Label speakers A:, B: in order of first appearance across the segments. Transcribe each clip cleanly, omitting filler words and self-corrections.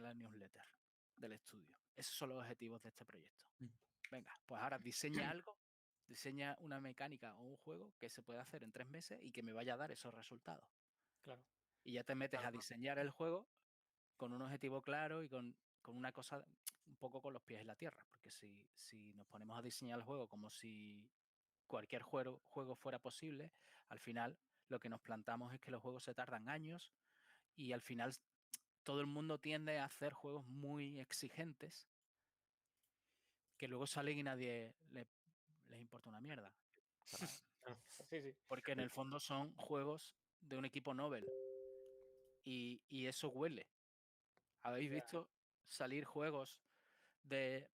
A: la newsletter del estudio. Esos son los objetivos de este proyecto. Venga, pues ahora diseña algo, diseña una mecánica o un juego que se puede hacer en 3 meses y que me vaya a dar esos resultados.
B: Claro.
A: Y ya te metes a diseñar el juego con un objetivo claro y con una cosa un poco con los pies en la tierra. Porque si nos ponemos a diseñar el juego como si cualquier juego fuera posible, al final lo que nos plantamos es que los juegos se tardan años y al final todo el mundo tiende a hacer juegos muy exigentes que luego salen y nadie les importa una mierda. ¿Sabes?
B: Sí.
A: Porque en el fondo son juegos de un equipo Nobel y eso huele. ¿Habéis visto salir juegos de...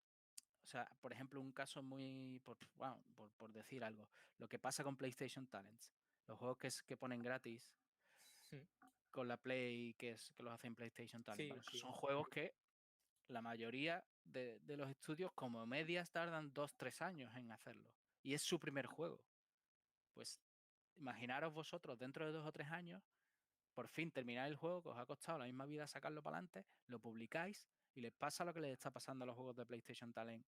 A: O sea, por ejemplo, un caso muy... Por decir algo. Lo que pasa con PlayStation Talents. Los juegos que ponen gratis con la Play, que los hacen PlayStation Talents. ¿Vale?
B: Sí.
A: Son juegos que la mayoría de los estudios como medias tardan 2-3 años en hacerlo. Y es su primer juego. Pues imaginaros vosotros dentro de 2 o 3 años, por fin terminar el juego que os ha costado la misma vida sacarlo para adelante, lo publicáis y les pasa lo que les está pasando a los juegos de PlayStation Talent,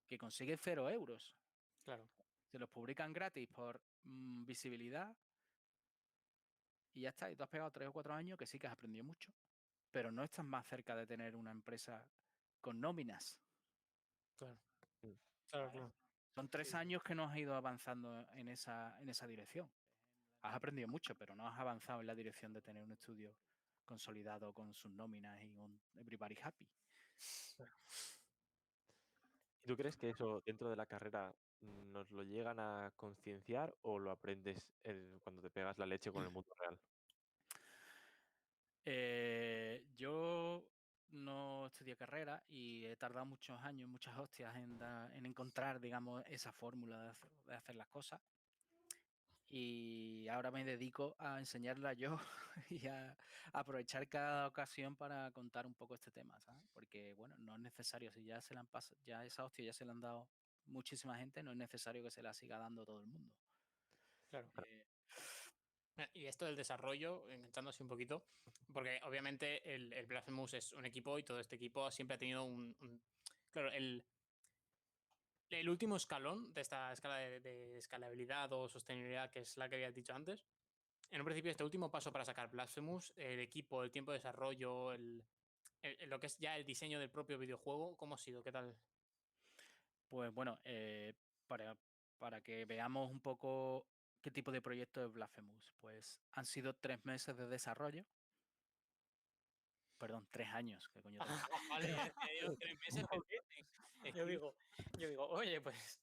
A: que consiguen 0 euros.
B: Claro.
A: Se los publican gratis por visibilidad y ya está. Y tú has pegado 3 o 4 años que sí que has aprendido mucho, pero no estás más cerca de tener una empresa con nóminas.
B: Claro.
A: Son 3 años que no has ido avanzando en esa dirección. Has aprendido mucho, pero no has avanzado en la dirección de tener un estudio consolidado con sus nóminas y un everybody happy.
C: ¿Y tú crees que eso dentro de la carrera nos lo llegan a concienciar o lo aprendes cuando te pegas la leche con el mundo real?
A: Yo no estudié carrera y he tardado muchos años, muchas hostias en encontrar, digamos, esa fórmula de hacer las cosas. Y ahora me dedico a enseñarla yo y a aprovechar cada ocasión para contar un poco este tema, ¿sabes? Porque, bueno, no es necesario, si ya se la han pasado, ya esa hostia ya se la han dado muchísima gente, no es necesario que se la siga dando todo el mundo.
B: Claro. Y esto del desarrollo, enganchándose un poquito, porque obviamente el Blasphemous es un equipo y todo este equipo siempre ha tenido claro, el último escalón de esta escala de escalabilidad o sostenibilidad, que es la que habías dicho antes. En un principio, este último paso para sacar Blasphemous, el equipo, el tiempo de desarrollo, lo que es ya el diseño del propio videojuego, ¿cómo ha sido? ¿Qué tal?
A: Pues bueno, para que veamos un poco qué tipo de proyecto es Blasphemous, pues han sido 3 meses de desarrollo. Perdón, 3 años, ¿qué coño te digo?
B: Vale, 3 meses. Yo digo, oye, pues...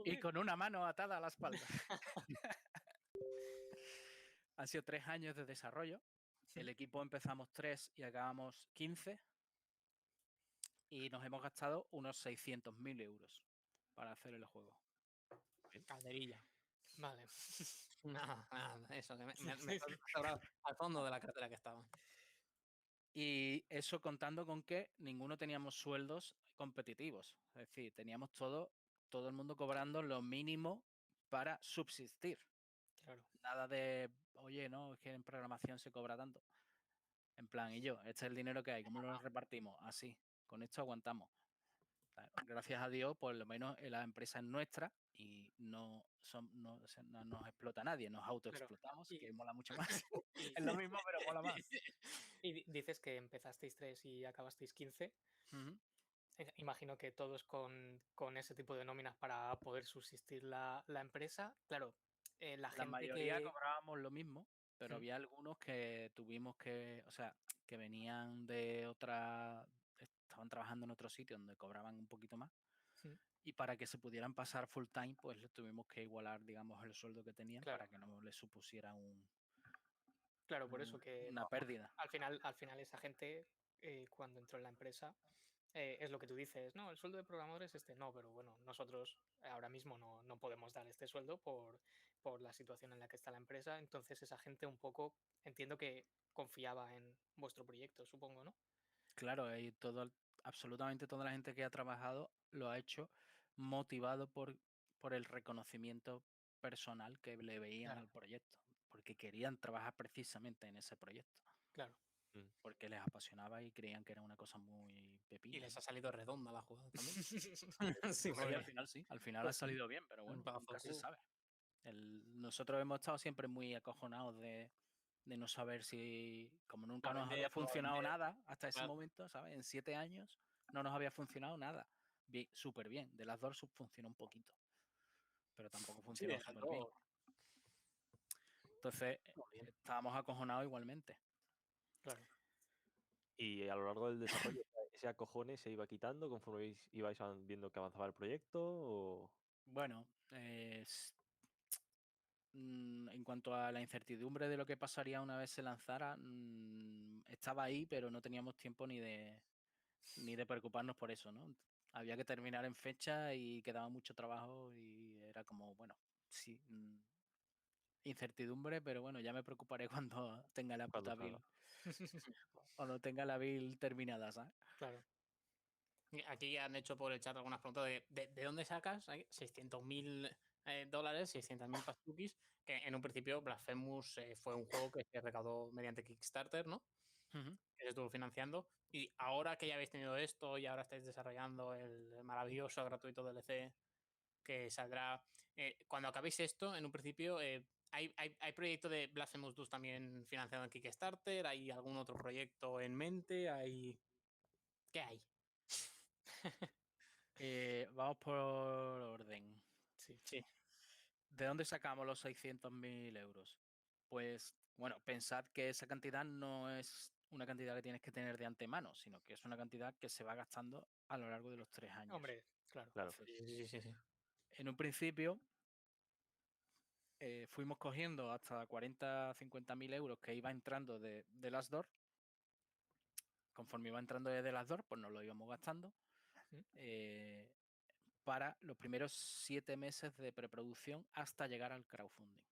A: Y con una mano atada a la espalda. Han sido 3 años de desarrollo. El equipo empezamos 3 y acabamos 15. Y nos hemos gastado unos 600.000 euros para hacer el juego.
B: Calderilla. Vale. Nada, eso, que me he sobrado al fondo de la cartera que estaba.
A: Y eso contando con que ninguno teníamos sueldos competitivos. Es decir, teníamos todo el mundo cobrando lo mínimo para subsistir.
B: Claro.
A: Nada de, oye, no, es que en programación se cobra tanto. En plan, y yo, este es el dinero que hay, ¿cómo lo repartimos? Así, con esto aguantamos. Gracias a Dios, por lo menos la empresa es nuestra y no nos explota nadie, nos autoexplotamos, que mola mucho más. Es lo mismo, pero mola más.
B: Y dices que empezasteis 3 y acabasteis 15. Imagino que todos con ese tipo de nóminas para poder subsistir la empresa. Claro, la gente
A: mayoría cobrábamos lo mismo, pero había algunos que tuvimos que, o sea, que venían de estaban trabajando en otro sitio donde cobraban un poquito más. Y para que se pudieran pasar full time, pues les tuvimos que igualar, digamos, el sueldo que tenían para que no les supusiera
B: Claro, por eso que
A: una pérdida.
B: al final esa gente, cuando entró en la empresa, es lo que tú dices, no, el sueldo de programador es este, no, pero bueno, nosotros ahora mismo no podemos dar este sueldo por la situación en la que está la empresa, entonces esa gente un poco, entiendo que confiaba en vuestro proyecto, supongo, ¿no?
A: Claro, y absolutamente toda la gente que ha trabajado lo ha hecho motivado por el reconocimiento personal que le veían al proyecto, porque querían trabajar precisamente en ese proyecto.
B: Claro.
A: porque les apasionaba y creían que era una cosa muy
B: Y
A: pepina.
B: les ha salido redonda la jugada también.
A: Sí,
B: porque-
A: al final sí, al final ha
B: pues sí.
A: salido bien, pero bueno,
B: Para
A: nunca se
B: Full.
A: sabe. Nosotros hemos estado siempre muy acojonados de no saber si, como nunca
B: A
A: nos
B: vender,
A: había
B: no
A: funcionado
B: vender,
A: nada hasta ese
B: claro.
A: momento, ¿sabes? En 7 años no nos había funcionado nada. Súper bien. De las dos funcionó un poquito, pero tampoco
B: Sí,
A: funcionó
B: de las
A: súper bien.
B: dos.
A: Entonces,
B: Muy bien,
A: estábamos acojonados igualmente.
B: claro.
C: Y a lo largo del desarrollo, ese acojone se iba quitando conforme ibais viendo que avanzaba el proyecto. O...
A: Bueno, en cuanto a la incertidumbre de lo que pasaría una vez se lanzara, estaba ahí, pero no teníamos tiempo ni de preocuparnos por eso, ¿no? Había que terminar en fecha y quedaba mucho trabajo y era como, bueno, sí, incertidumbre, pero bueno, ya me preocuparé cuando tenga la
C: Cuando
A: puta
C: salga.
A: build, cuando tenga la build terminada, ¿sabes?
B: Claro. Aquí han hecho por el chat algunas preguntas de dónde sacas $600.000, 600.000 pastukis, que en un principio Blasphemous fue un juego que se recaudó mediante Kickstarter, ¿no?
A: Ujú.
B: Que se estuvo financiando. Y ahora que ya habéis tenido esto y ahora estáis desarrollando el maravilloso gratuito DLC que saldrá, cuando acabéis esto, en un principio, ¿hay proyecto de Blasphemous 2 también financiado en Kickstarter? ¿Hay algún otro proyecto en mente? ¿Qué hay?
A: Vamos por orden.
B: Sí.
A: ¿De dónde sacamos los 600.000 euros? Pues, bueno, pensad que esa cantidad no es una cantidad que tienes que tener de antemano, sino que es una cantidad que se va gastando a lo largo de los 3 años.
B: Hombre, claro.
C: Claro.
A: Entonces, en un principio, fuimos cogiendo hasta 40, 50.000 euros que iba entrando de Last Door. Conforme iba entrando de Last Door, pues nos lo íbamos gastando. Para los primeros 7 meses de preproducción hasta llegar al crowdfunding.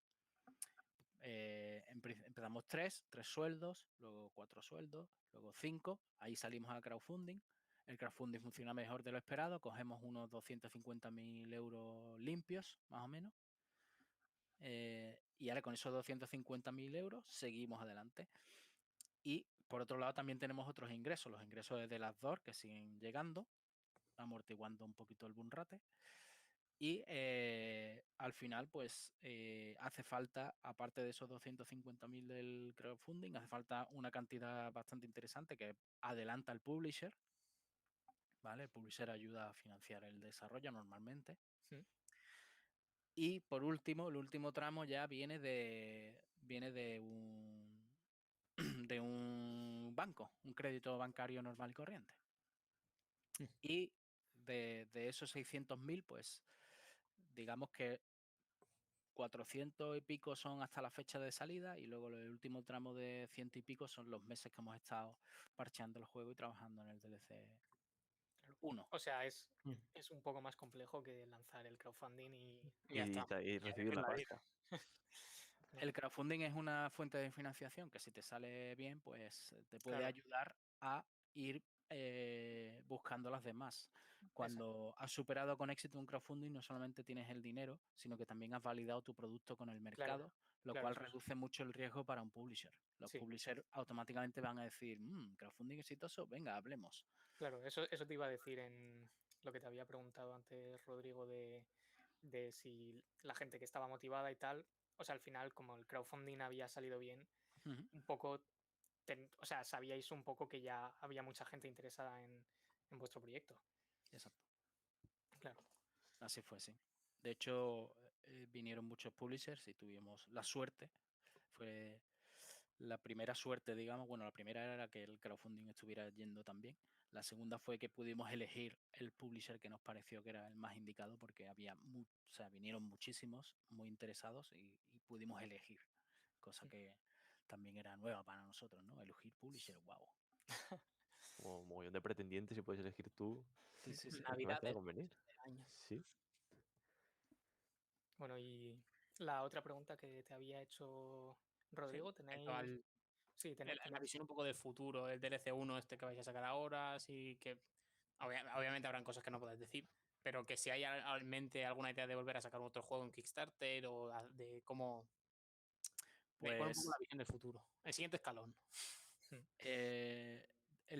A: Empezamos 3 sueldos, luego 4 sueldos, luego 5, ahí salimos al crowdfunding. El crowdfunding funciona mejor de lo esperado, cogemos unos 250.000 euros limpios, más o menos. Y ahora con esos 250.000 euros seguimos adelante. Y por otro lado también tenemos otros ingresos, los ingresos de las DOR que siguen llegando, amortiguando un poquito el burrate. Y al final, pues hace falta, aparte de esos 250.000 del crowdfunding, hace falta una cantidad bastante interesante que adelanta el publisher. ¿Vale? El publisher ayuda a financiar el desarrollo normalmente.
B: Sí.
A: Y por último, el último tramo ya viene de un banco, un crédito bancario normal y corriente. Y de esos 600.000, pues digamos que 400 y pico son hasta la fecha de salida y luego el último tramo de 100 y pico son los meses que hemos estado parcheando el juego y trabajando en el DLC 1.
D: O sea, es un poco más complejo que lanzar el crowdfunding y
B: Ya está.
C: Y recibir la pasta.
A: El crowdfunding es una fuente de financiación que si te sale bien, pues te puede
D: Claro.
A: ayudar a ir buscando las demás. Cuando has superado con éxito un crowdfunding, no solamente tienes el dinero, sino que también has validado tu producto con el mercado, lo
D: claro,
A: cual
D: eso es.
A: reduce mucho el riesgo para un publisher. Los
D: Sí.
A: publishers automáticamente van a decir, crowdfunding exitoso, venga, hablemos.
D: Claro, eso te iba a decir en lo que te había preguntado antes, Rodrigo, de si la gente que estaba motivada y tal, o sea, al final, como el crowdfunding había salido bien,
A: Ujú.
D: un poco, o sea, sabíais un poco que ya había mucha gente interesada en vuestro proyecto.
A: Exacto.
D: Claro.
A: Así fue, sí. De hecho, vinieron muchos publishers y tuvimos la suerte. Fue la primera suerte, digamos. Bueno, la primera era que el crowdfunding estuviera yendo tan bien. La segunda fue que pudimos elegir el publisher que nos pareció que era el más indicado porque vinieron muchísimos muy interesados y pudimos elegir, cosa que también era nueva para nosotros, ¿no? Elegir publisher, wow.
C: Como un montón de pretendientes y puedes elegir tú.
A: Sí, sí, sí.
B: Navidad
C: Gracias a convenir.
B: año.
C: Sí.
D: Bueno, y la otra pregunta que te había hecho Rodrigo, tenéis... Sí,
B: La visión un poco del futuro, el DLC 1 este que vais a sacar ahora, sí que obviamente habrán cosas que no podéis decir, pero que si hay en mente alguna idea de volver a sacar otro juego en Kickstarter o de cómo... Pues, un poco la visión del futuro. El siguiente escalón.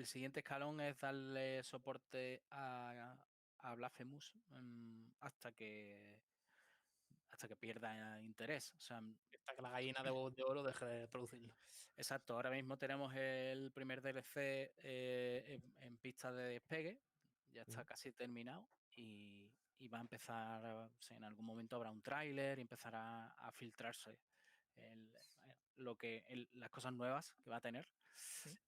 A: el siguiente escalón es darle soporte a Blasphemous hasta que pierda interés. O sea,
B: Hasta que la gallina de huevos de oro deje de producirlo.
A: exacto, ahora mismo tenemos el primer DLC en pista de despegue, ya está casi terminado y va a empezar, o sea, en algún momento habrá un tráiler y empezará a filtrarse las cosas nuevas que va a tener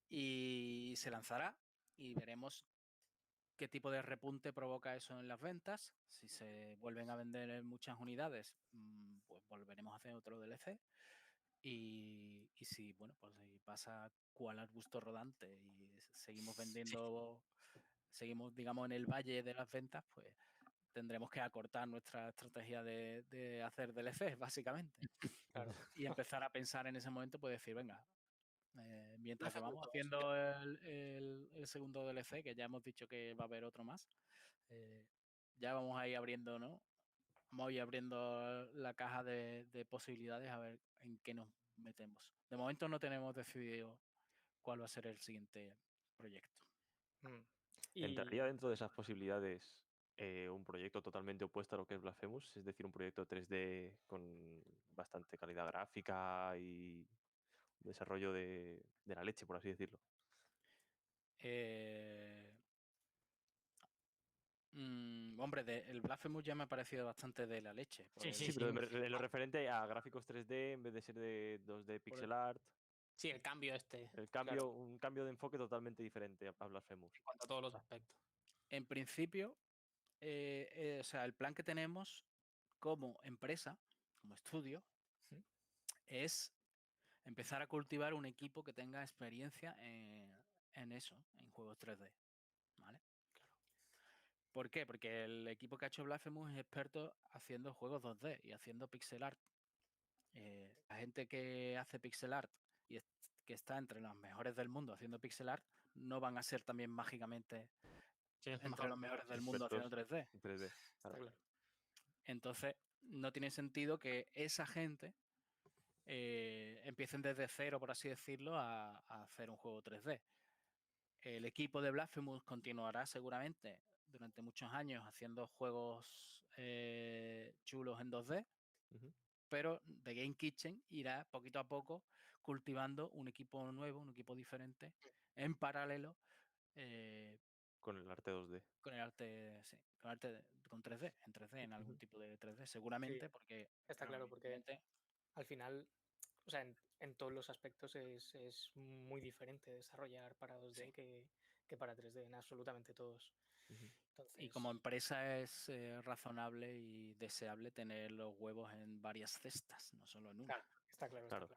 A: y se lanzará y veremos qué tipo de repunte provoca eso en las ventas. Si se vuelven a vender muchas unidades, pues volveremos a hacer otro DLC. Y si, bueno, pues si pasa cual arbusto rodante y seguimos vendiendo, seguimos, digamos, en el valle de las ventas, pues tendremos que acortar nuestra estrategia de hacer DLCs, básicamente.
D: Claro.
A: Y empezar a pensar en ese momento, pues decir, venga, mientras que
B: Blasphemous
A: vamos
B: 2.
A: haciendo el segundo DLC, que ya hemos dicho que va a haber otro más, ya vamos a ir abriendo, ¿no? Vamos a ir abriendo la caja de posibilidades a ver en qué nos metemos. De momento no tenemos decidido cuál va a ser el siguiente proyecto.
C: ¿Entraría dentro de esas posibilidades un proyecto totalmente opuesto a lo que es Blasphemous? Es decir, un proyecto 3D con bastante calidad gráfica y desarrollo de la leche, por así decirlo.
A: Hombre, el Blasphemous ya me ha parecido bastante de la leche.
C: Sí, pero en lo referente a gráficos 3D en vez de ser de 2D pixel art.
B: Sí, el cambio este.
C: El cambio, un cambio de enfoque totalmente diferente a Blasphemous.
B: En cuanto a todos los aspectos.
A: En principio, o sea, el plan que tenemos como empresa, como estudio, es empezar a cultivar un equipo que tenga experiencia en eso, en juegos 3D. ¿Vale? ¿Por qué? Porque el equipo que ha hecho Blasphemous es experto haciendo juegos 2D y haciendo pixel art. La gente que hace pixel art y que está entre los mejores del mundo haciendo pixel art no van a ser también mágicamente entre los mejores del mundo haciendo 3D.
C: 3D, claro.
A: Entonces, no tiene sentido que esa gente empiecen desde cero, por así decirlo, a hacer un juego 3D. El equipo de Blasphemous continuará seguramente durante muchos años haciendo juegos chulos en 2D, pero The Game Kitchen irá poquito a poco cultivando un equipo nuevo, un equipo diferente, en paralelo
C: con el arte 2D.
A: Con el arte, sí, con 3D, en 3D, en algún tipo de 3D, seguramente,
D: Sí,
A: porque...
D: está claro, porque al final, o sea, en todos los aspectos es muy diferente desarrollar para 2D que para 3D, en absolutamente todos. Entonces...
A: Y como empresa es razonable y deseable tener los huevos en varias cestas, no solo en una.
D: Claro, está claro.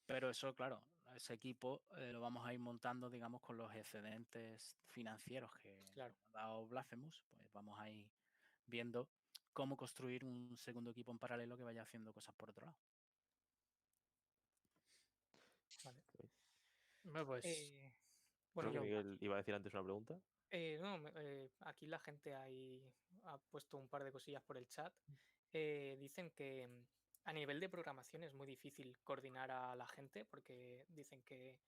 A: Pero eso, claro, ese equipo lo vamos a ir montando, digamos, con los excedentes financieros que ha dado Blasphemous, pues vamos a ir viendo cómo construir un segundo equipo en paralelo que vaya haciendo cosas por otro lado.
D: Vale.
B: Pues...
C: Creo que Miguel iba a decir antes una pregunta.
D: Aquí la gente ha puesto un par de cosillas por el chat. Dicen que a nivel de programación es muy difícil coordinar a la gente porque dicen que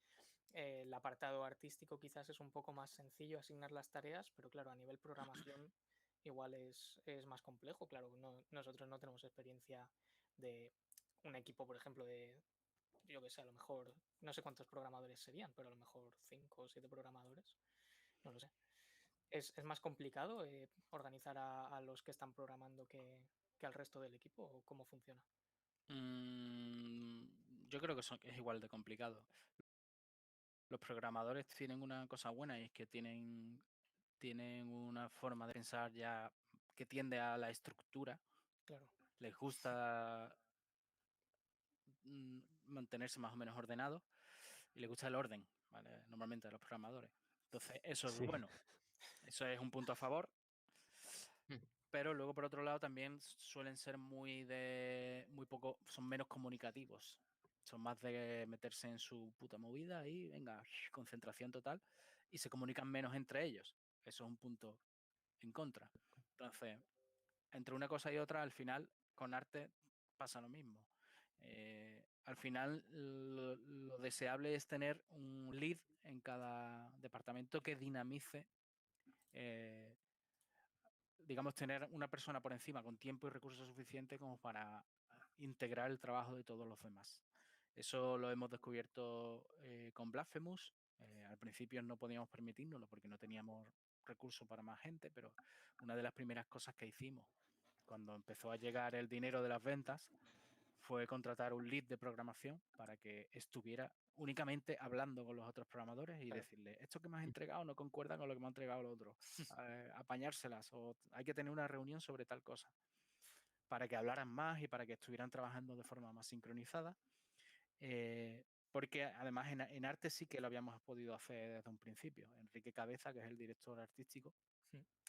D: el apartado artístico quizás es un poco más sencillo asignar las tareas, pero claro, a nivel programación igual es más complejo. Claro, nosotros no tenemos experiencia de un equipo, por ejemplo, de, yo que sé, a lo mejor, no sé cuántos programadores serían, pero a lo mejor 5 o 7 programadores, no lo sé. ¿Es más complicado organizar a los que están programando que al resto del equipo o cómo funciona?
A: Yo creo que es igual de complicado. Los programadores tienen una cosa buena y es que tienen una forma de pensar ya que tiende a la estructura.
D: Claro.
A: Les gusta mantenerse más o menos ordenados y les gusta el orden, ¿vale? Normalmente a los programadores. Entonces, eso es bueno. Eso es un punto a favor. Pero luego, por otro lado, también suelen ser son menos comunicativos. Son más de meterse en su puta movida y, venga, concentración total. Y se comunican menos entre ellos. Eso es un punto en contra. Entonces, entre una cosa y otra, al final, con arte pasa lo mismo. al final lo deseable es tener un lead en cada departamento que dinamice, digamos, tener una persona por encima con tiempo y recursos suficientes como para integrar el trabajo de todos los demás. Eso lo hemos descubierto con Blasphemous. Al principio no podíamos permitírnoslo porque no teníamos recursos para más gente, pero una de las primeras cosas que hicimos cuando empezó a llegar el dinero de las ventas fue contratar un lead de programación para que estuviera únicamente hablando con los otros programadores y decirle, esto que me has entregado no concuerda con lo que me ha entregado el otro, apañárselas, o hay que tener una reunión sobre tal cosa, para que hablaran más y para que estuvieran trabajando de forma más sincronizada. Porque además en arte sí que lo habíamos podido hacer desde un principio. Enrique Cabeza, que es el director artístico,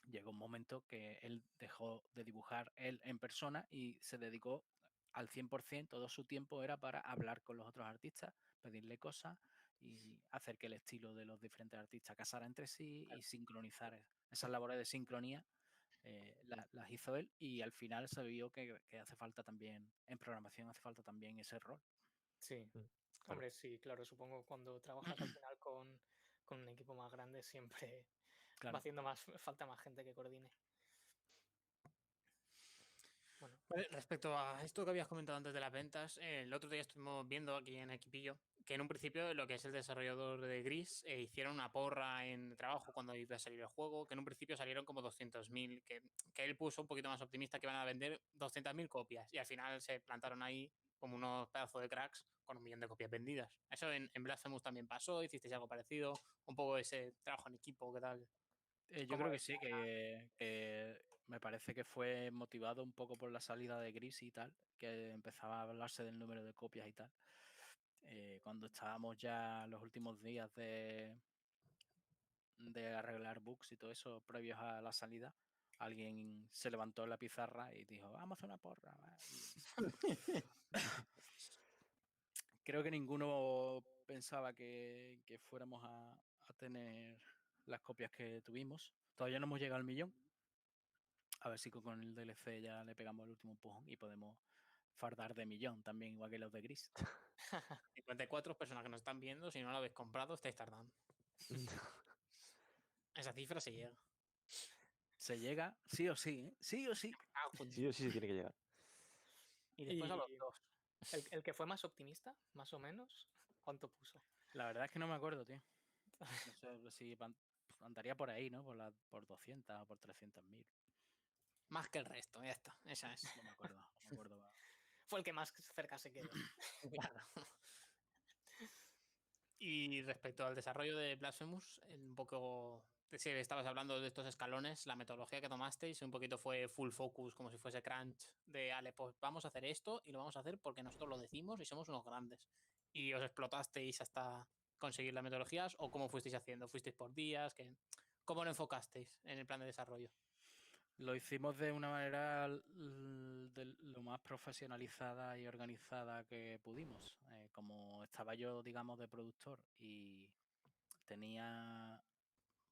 A: llegó un momento que él dejó de dibujar él en persona y se dedicó al 100%, todo su tiempo era para hablar con los otros artistas, pedirle cosas y hacer que el estilo de los diferentes artistas casara entre sí y sincronizar esas labores de sincronía. Las hizo él y al final se vio que hace falta también, en programación hace falta también ese rol.
D: Sí,
C: Claro.
D: hombre, sí, claro, supongo cuando trabajas al final con un equipo más grande siempre
A: Claro.
D: va haciendo falta más gente que coordine. Bueno,
B: Vale, respecto a esto que habías comentado antes de las ventas, el otro día estuvimos viendo aquí en Equipillo que en un principio lo que es el desarrollador de Gris hicieron una porra en trabajo cuando iba a salir el juego, que en un principio salieron como 200.000, que él puso un poquito más optimista que iban a vender 200.000 copias y al final se plantaron ahí como unos pedazos de cracks con 1 millón de copias vendidas. Eso en Blasphemous también pasó, hicisteis algo parecido, un poco ese trabajo en equipo, ¿qué tal?
A: Yo creo que sí, que me parece que fue motivado un poco por la salida de Gris y tal, que empezaba a hablarse del número de copias y tal. Cuando estábamos ya los últimos días de arreglar bugs y todo eso previos a la salida, alguien se levantó en la pizarra y dijo, vamos a hacer una porra. Creo que ninguno pensaba que fuéramos a tener las copias que tuvimos. Todavía no hemos llegado al 1.000.000. A ver si con el DLC ya le pegamos el último empujón y podemos fardar de 1.000.000 también, igual que los de Gris.
B: 54 personas que nos están viendo, si no lo habéis comprado, estáis tardando. Esa cifra se llega.
A: Se llega sí o sí, ¿eh? Sí o sí.
C: Sí o sí se tiene que llegar.
B: Y después a los
D: y
B: dos.
D: el que fue más optimista, más o menos, ¿cuánto puso?
A: La verdad es que no me acuerdo, tío. No sé si andaría por ahí, ¿no? Por 200 o por 300.000.
B: Más que el resto, ya está. Esa es.
A: No me acuerdo, no me acuerdo.
D: Fue el que más cerca se quedó.
B: Claro. Y respecto al desarrollo de Blasphemous, un poco, si estabas hablando de estos escalones, la metodología que tomasteis un poquito fue full focus, como si fuese crunch, de, ale, pues vamos a hacer esto y lo vamos a hacer porque nosotros lo decimos y somos unos grandes. ¿Y os explotasteis hasta conseguir las metodologías o cómo fuisteis haciendo? ¿Fuisteis por días? ¿Cómo lo enfocasteis en el plan de desarrollo?
A: Lo hicimos de una manera de lo más profesionalizada y organizada que pudimos. Como estaba yo, digamos, de productor y tenía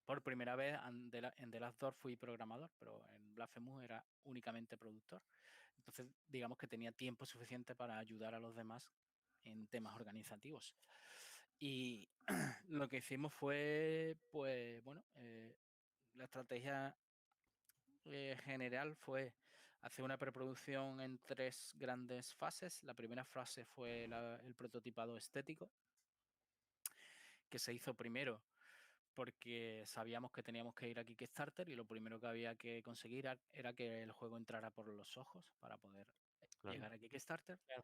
A: por primera vez en The Last Door fui programador, pero en Blasphemous era únicamente productor. Entonces, digamos que tenía tiempo suficiente para ayudar a los demás en temas organizativos. Y lo que hicimos fue, pues, bueno, la estrategia general fue hacer una preproducción en 3 grandes fases. La primera fase fue el prototipado estético, que se hizo primero porque sabíamos que teníamos que ir a Kickstarter y lo primero que había que conseguir era que el juego entrara por los ojos para poder llegar a Kickstarter.
B: Claro.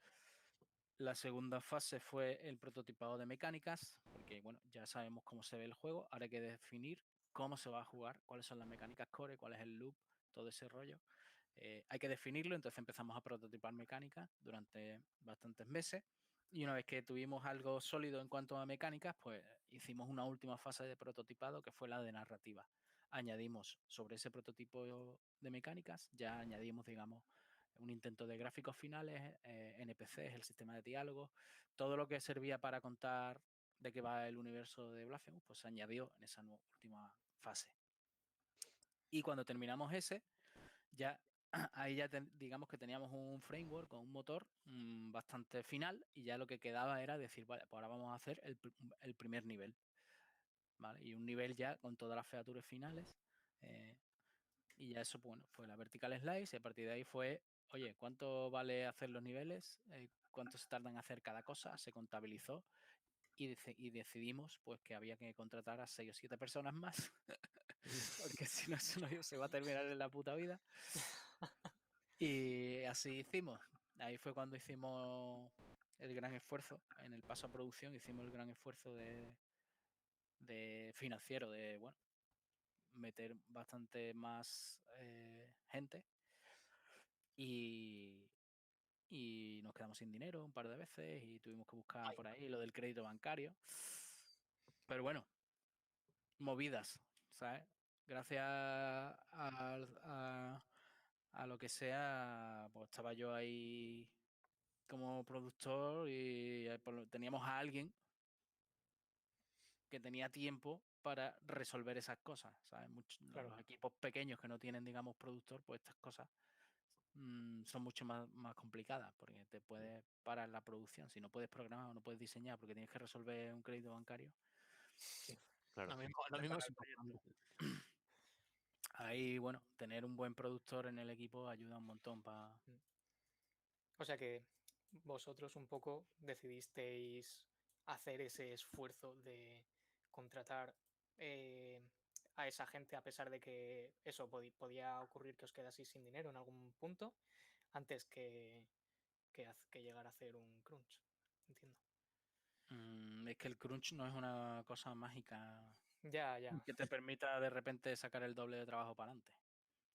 A: La segunda fase fue el prototipado de mecánicas, porque bueno, ya sabemos cómo se ve el juego, ahora hay que definir cómo se va a jugar, cuáles son las mecánicas core, cuál es el loop, todo ese rollo. Hay que definirlo, entonces empezamos a prototipar mecánicas durante bastantes meses y una vez que tuvimos algo sólido en cuanto a mecánicas, pues hicimos una última fase de prototipado que fue la de narrativa. Añadimos sobre ese prototipo de mecánicas, ya añadimos, digamos, un intento de gráficos finales, NPCs, el sistema de diálogo, todo lo que servía para contar de qué va el universo de Blasphemous, pues se añadió en esa última fase. Y cuando terminamos ese, ya ahí ya digamos que teníamos un framework con un motor bastante final y ya lo que quedaba era decir, vale, pues ahora vamos a hacer el primer nivel, ¿vale? Y un nivel ya con todas las features finales. Y ya eso, bueno, fue la vertical slice y a partir de ahí fue, oye, ¿cuánto vale hacer los niveles? ¿Cuánto se tarda en hacer cada cosa? Se contabilizó y decidimos pues que había que contratar a 6 o 7 personas más porque si no, eso no se va a terminar en la puta vida. Y así hicimos. Ahí fue cuando hicimos el gran esfuerzo. En el paso a producción hicimos el gran esfuerzo de financiero, de bueno, meter bastante más gente. Y nos quedamos sin dinero un par de veces y tuvimos que buscar por ahí lo del crédito bancario. Pero bueno, movidas, ¿sabes? Gracias a lo que sea, pues estaba yo ahí como productor y teníamos a alguien que tenía tiempo para resolver esas cosas, ¿sabes?
D: Claro.
A: Los equipos pequeños que no tienen, digamos, productor, pues estas cosas son mucho más complicadas porque te puedes parar la producción. Si no puedes programar o no puedes diseñar porque tienes que resolver un crédito bancario.
C: Claro.
B: Lo mismo es importante.
A: Ahí, bueno, tener un buen productor en el equipo ayuda un montón para...
D: O sea que vosotros un poco decidisteis hacer ese esfuerzo de contratar a esa gente a pesar de que eso podía ocurrir que os quedaseis sin dinero en algún punto antes que llegar a hacer un crunch. Entiendo.
A: Es que el crunch no es una cosa mágica
D: Ya, ya.
A: que te permita de repente sacar el doble de trabajo para adelante.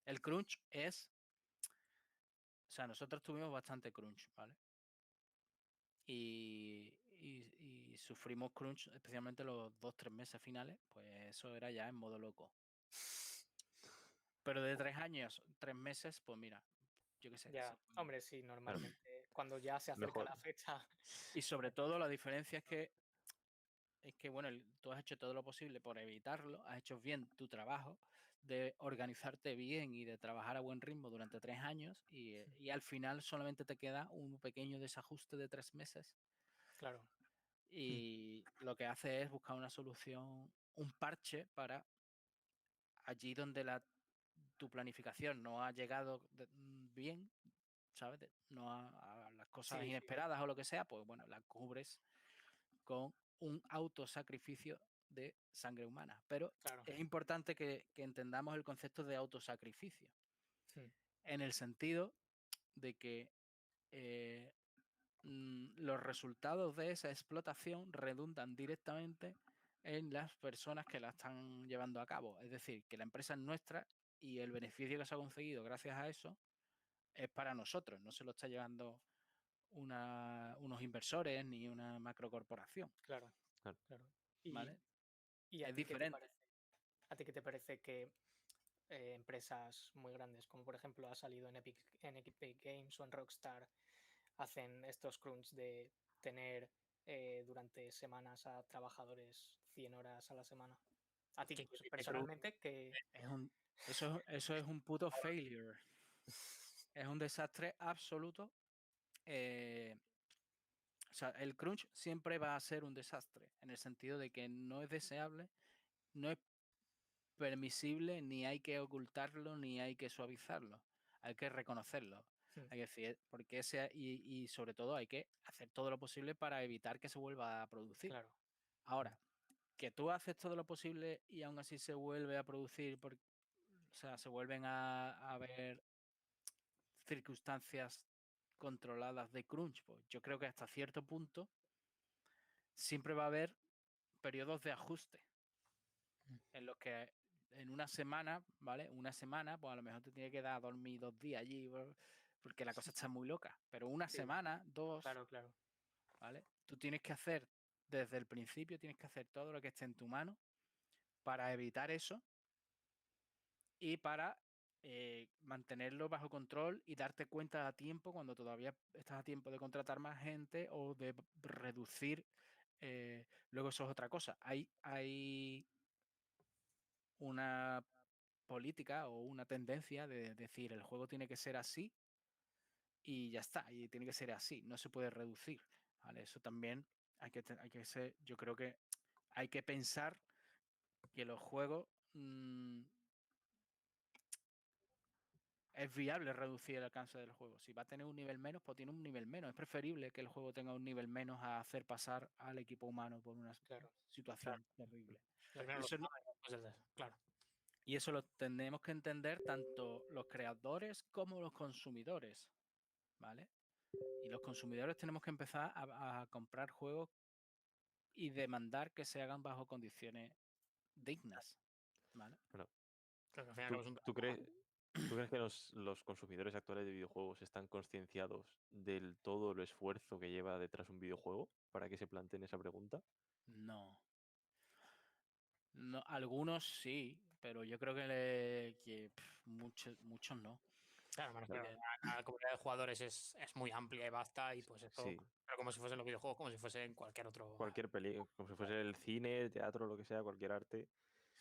A: El crunch es... O sea, nosotros tuvimos bastante crunch, ¿vale? Y sufrimos crunch, especialmente los 2-3 meses finales, pues eso era ya en modo loco. Pero de 3 años, 3 meses, pues mira, yo qué sé.
D: Ya, hombre, sí, normalmente cuando ya se acerca
C: Mejor.
D: la fecha.
A: Y sobre todo la diferencia es que bueno, tú has hecho todo lo posible por evitarlo, has hecho bien tu trabajo de organizarte bien y de trabajar a buen ritmo durante 3 años y al final solamente te queda un pequeño desajuste de 3 meses
D: Claro.
A: y lo que hace es buscar una solución, un parche para allí donde tu planificación no ha llegado bien, ¿sabes? No a las cosas
D: Sí, sí.
A: inesperadas o lo que sea, pues bueno, la cubres con un autosacrificio de sangre humana. Pero
D: Claro.
A: es importante que entendamos el concepto de autosacrificio,
D: Hmm.
A: en el sentido de que los resultados de esa explotación redundan directamente en las personas que la están llevando a cabo. Es decir, que la empresa es nuestra y el beneficio que se ha conseguido gracias a eso es para nosotros, no se lo está llevando unos inversores ni una macrocorporación.
D: Claro.
C: Claro.
D: Claro.
A: ¿Vale?
D: ¿Y a
A: Es
D: ti qué te
A: diferente.
D: parece? ¿A ti qué te parece que empresas muy grandes, como por ejemplo ha salido en Epic Games o en Rockstar, hacen estos crunch de tener durante semanas a trabajadores 100 horas a la semana? A ti
B: ¿Qué
D: personalmente, que
A: Eso es un puto failure. Es un desastre absoluto. O sea, el crunch siempre va a ser un desastre, en el sentido de que no es deseable, no es permisible, ni hay que ocultarlo, ni hay que suavizarlo. Hay que reconocerlo. Hay que decir, porque y sobre todo hay que hacer todo lo posible para evitar que se vuelva a producir.
D: claro,
A: Ahora, que tú haces todo lo posible y aún así se vuelve a producir, o sea, se vuelven a ver circunstancias controladas de crunch, pues yo creo que hasta cierto punto siempre va a haber periodos de ajuste en los que en una semana, ¿vale? Una semana, pues a lo mejor te tiene que dar a dormir 2 días allí porque la cosa está muy loca. Pero una
D: sí,
A: semana, 2,
D: claro, claro,
A: ¿vale? Tú tienes que hacer, desde el principio, tienes que hacer todo lo que esté en tu mano para evitar eso y para mantenerlo bajo control y darte cuenta a tiempo cuando todavía estás a tiempo de contratar más gente o de reducir. Luego eso es otra cosa. Hay una política o una tendencia de decir el juego tiene que ser así y ya está, y tiene que ser así, no se puede reducir, ¿vale? Eso también hay que ser, yo creo que hay que pensar que los juegos es viable reducir el alcance del juego. Si va a tener un nivel menos, pues tiene un nivel menos. Es preferible que el juego tenga un nivel menos a hacer pasar al equipo humano por una situación terrible.
B: Claro.
A: Y eso lo tenemos que entender tanto los creadores como los consumidores, ¿vale? Y los consumidores tenemos que empezar a comprar juegos y demandar que se hagan bajo condiciones dignas, ¿vale?
C: Bueno,
B: Claro, al final es un
C: ¿tú crees que los consumidores actuales de videojuegos están concienciados del todo el esfuerzo que lleva detrás un videojuego para que se planteen esa pregunta?
A: No. No, algunos sí, pero yo creo que muchos no.
B: Claro, me refiero a la comunidad de jugadores es muy amplia y vasta y pues esto,
C: Sí,
B: pero como si fuesen los videojuegos, como si fuese en cualquier otro...
C: cualquier película, como si fuese el cine, el teatro, lo que sea, cualquier arte.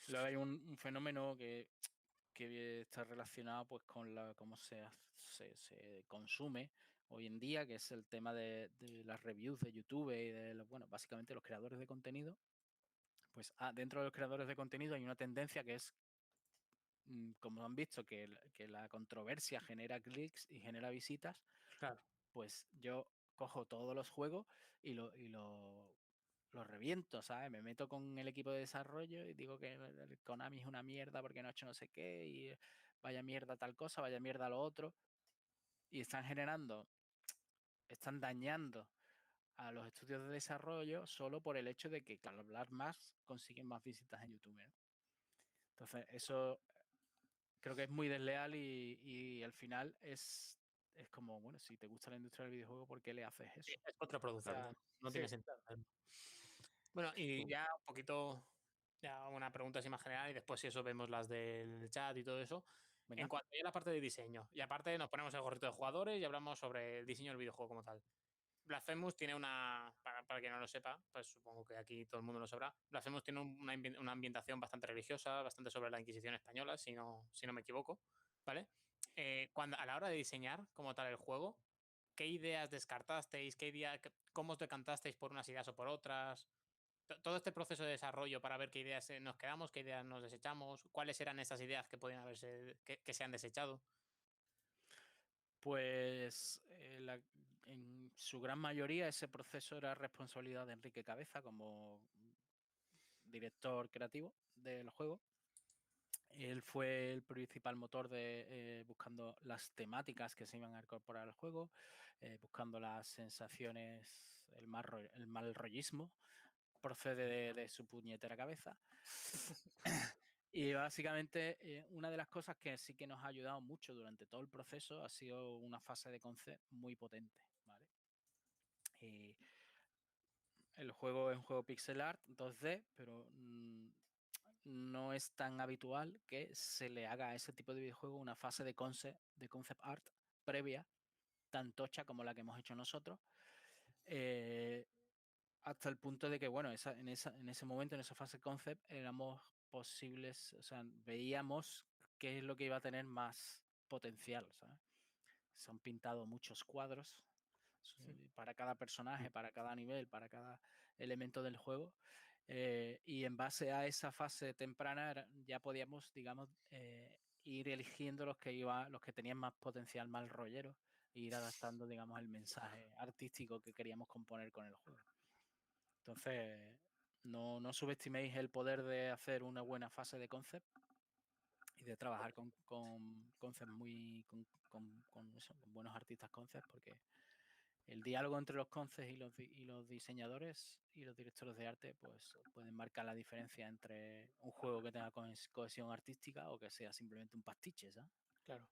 A: Luego hay un fenómeno que está relacionado pues con cómo se consume hoy en día, que es el tema de las reviews de YouTube y de bueno, básicamente los creadores de contenido. Pues dentro de los creadores de contenido hay una tendencia que es, como han visto, que la controversia genera clics y genera visitas.
B: Claro.
A: Pues yo cojo todos los juegos y los reviento, ¿sabes? Me meto con el equipo de desarrollo y digo que el Konami es una mierda porque no ha hecho no sé qué y vaya mierda tal cosa, vaya mierda lo otro. Y están dañando a los estudios de desarrollo solo por el hecho de que al hablar más consiguen más visitas en YouTube, ¿no? Entonces, eso creo que es muy desleal y al final es como, bueno, si te gusta la industria del videojuego, ¿por qué le haces eso?
B: Es contraproducente,
C: Claro.
B: no tiene sentido. Bueno, y ya un poquito, ya una pregunta así más general y después si eso vemos las del chat y todo eso.
A: Venga.
B: En cuanto a la parte de diseño, y aparte nos ponemos el gorrito de jugadores y hablamos sobre el diseño del videojuego como tal. Blasphemous tiene para quien no lo sepa, pues supongo que aquí todo el mundo lo sabrá. Blasphemous tiene una ambientación bastante religiosa, bastante sobre la Inquisición española, si no me equivoco, ¿vale? A la hora de diseñar como tal el juego, ¿qué ideas descartasteis? ¿Cómo os decantasteis por unas ideas o por otras? Todo este proceso de desarrollo para ver qué ideas nos quedamos, qué ideas nos desechamos, cuáles eran esas ideas que podían que se han desechado.
A: Pues en su gran mayoría ese proceso era responsabilidad de Enrique Cabeza como director creativo del juego. Él fue el principal motor de buscando las temáticas que se iban a incorporar al juego, buscando las sensaciones, el mal rollismo, procede de su puñetera cabeza. Y básicamente una de las cosas que sí que nos ha ayudado mucho durante todo el proceso ha sido una fase de concept muy potente, ¿vale? El juego es un juego pixel art 2D, pero no es tan habitual que se le haga a ese tipo de videojuego una fase de concept art previa, tan tocha como la que hemos hecho nosotros, hasta el punto de que, bueno, en ese momento, en esa fase concept, éramos posibles, o sea, veíamos qué es lo que iba a tener más potencial, ¿sabes? Se han pintado muchos cuadros para cada personaje, para cada nivel, para cada elemento del juego. Y en base a esa fase temprana ya podíamos, digamos, ir eligiendo los que tenían más potencial, más rollero, e ir adaptando, digamos, el mensaje artístico que queríamos componer con el juego. Entonces, no subestiméis el poder de hacer una buena fase de concept y de trabajar con concepts con buenos artistas concept, porque el diálogo entre los concepts y los diseñadores y los directores de arte pues pueden marcar la diferencia entre un juego que tenga cohesión artística o que sea simplemente un pastiche, ¿sabes?
D: Claro.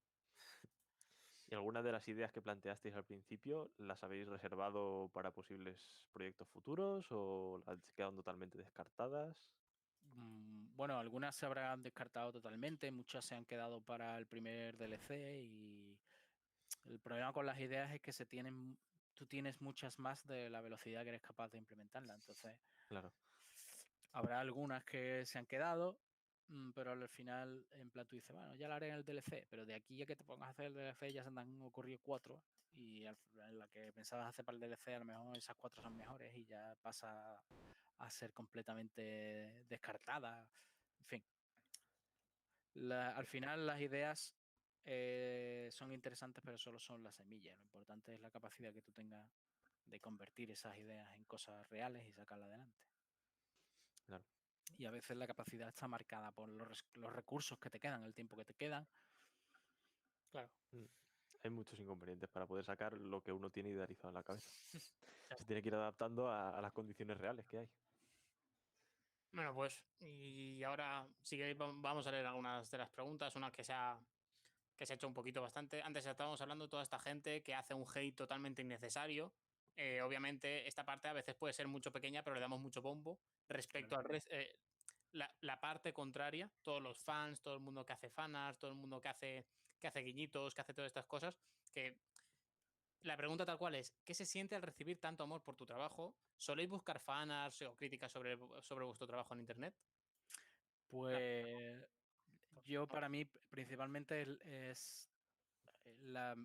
C: ¿Y algunas de las ideas que planteasteis al principio las habéis reservado para posibles proyectos futuros o las quedan totalmente descartadas?
A: Bueno, algunas se habrán descartado totalmente, muchas se han quedado para el primer DLC y el problema con las ideas es que tú tienes muchas más de la velocidad que eres capaz de implementarla. Entonces,
C: Claro.
A: habrá algunas que se han quedado, pero al final, en plan, tú dices, bueno, ya lo haré en el DLC, pero de aquí a que te pongas a hacer el DLC ya se te han ocurrido 4 y en la que pensabas hacer para el DLC, a lo mejor esas 4 son mejores y ya pasa a ser completamente descartada. En fin, al final las ideas son interesantes, pero solo son las semillas. Lo importante es la capacidad que tú tengas de convertir esas ideas en cosas reales y sacarlas adelante.
C: Claro.
A: Y a veces la capacidad está marcada por los recursos que te quedan, el tiempo que te quedan.
D: Claro.
C: Hay muchos inconvenientes para poder sacar lo que uno tiene idealizado en la cabeza. Se tiene que ir adaptando a las condiciones reales que hay.
B: Bueno, pues, y ahora sí que vamos a leer algunas de las preguntas, una que se ha hecho un poquito bastante. Antes estábamos hablando de toda esta gente que hace un hate totalmente innecesario. Obviamente, esta parte a veces puede ser mucho pequeña, pero le damos mucho bombo respecto al resto. La parte contraria, todos los fans, todo el mundo que hace fanarts, todo el mundo que hace guiñitos, que hace todas estas cosas, que la pregunta tal cual es, ¿qué se siente al recibir tanto amor por tu trabajo? ¿Soléis buscar fanarts o críticas sobre vuestro trabajo en internet?
A: Pues yo para mí principalmente es la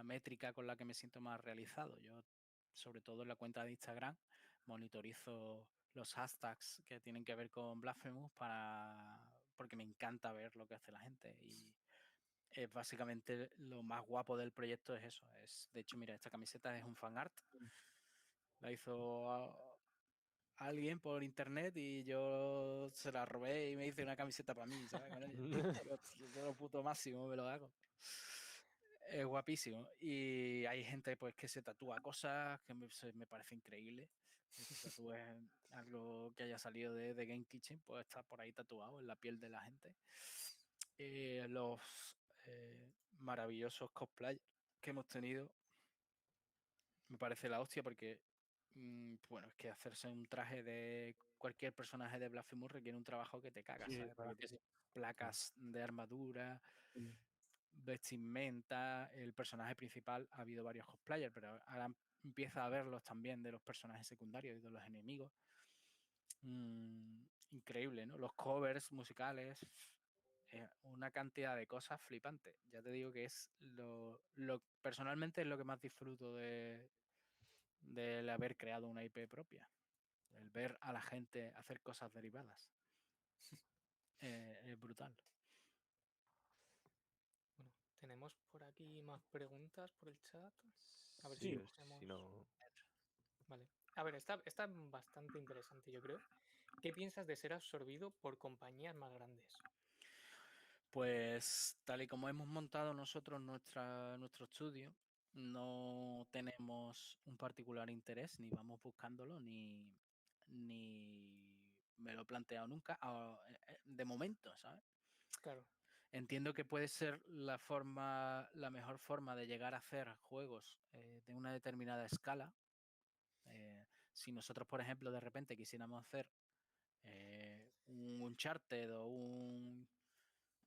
A: métrica con la que me siento más realizado. Yo, sobre todo en la cuenta de Instagram, monitorizo los hashtags que tienen que ver con Blasphemous porque me encanta ver lo que hace la gente y básicamente lo más guapo del proyecto es eso. De hecho, mira, esta camiseta es un fan art. La hizo alguien por internet y yo se la robé y me hice una camiseta para mí, ¿sabes? Yo lo puto máximo me lo hago. Es guapísimo. Y hay gente pues que se tatúa cosas que me parece increíble. Que se tatúe algo que haya salido de Game Kitchen, pues está por ahí tatuado en la piel de la gente. Los maravillosos cosplay que hemos tenido me parece la hostia porque, bueno, es que hacerse un traje de cualquier personaje de Blasphemous requiere un trabajo que te cagas, ¿sabes? Porque
B: que sí.
A: placas de armadura,
B: Mm.
A: vestimenta, el personaje principal, ha habido varios cosplayers, pero ahora empieza a verlos también de los personajes secundarios y de los enemigos. Increíble, ¿no? Los covers musicales, una cantidad de cosas flipantes. Ya te digo que es personalmente es lo que más disfruto del haber creado una IP propia. El ver a la gente hacer cosas derivadas. Es brutal.
D: Bueno, tenemos por aquí más preguntas por el chat. A ver
C: Sí,
D: si cogemos.
C: si no...
D: Vale. A ver, está bastante interesante, yo creo. ¿Qué piensas de ser absorbido por compañías más grandes?
A: Pues tal y como hemos montado nosotros nuestro estudio, no tenemos un particular interés, ni vamos buscándolo, ni me lo he planteado nunca, de momento, ¿sabes?
D: Claro.
A: Entiendo que puede ser la mejor forma de llegar a hacer juegos de una determinada escala. Si nosotros, por ejemplo, de repente quisiéramos hacer un Uncharted o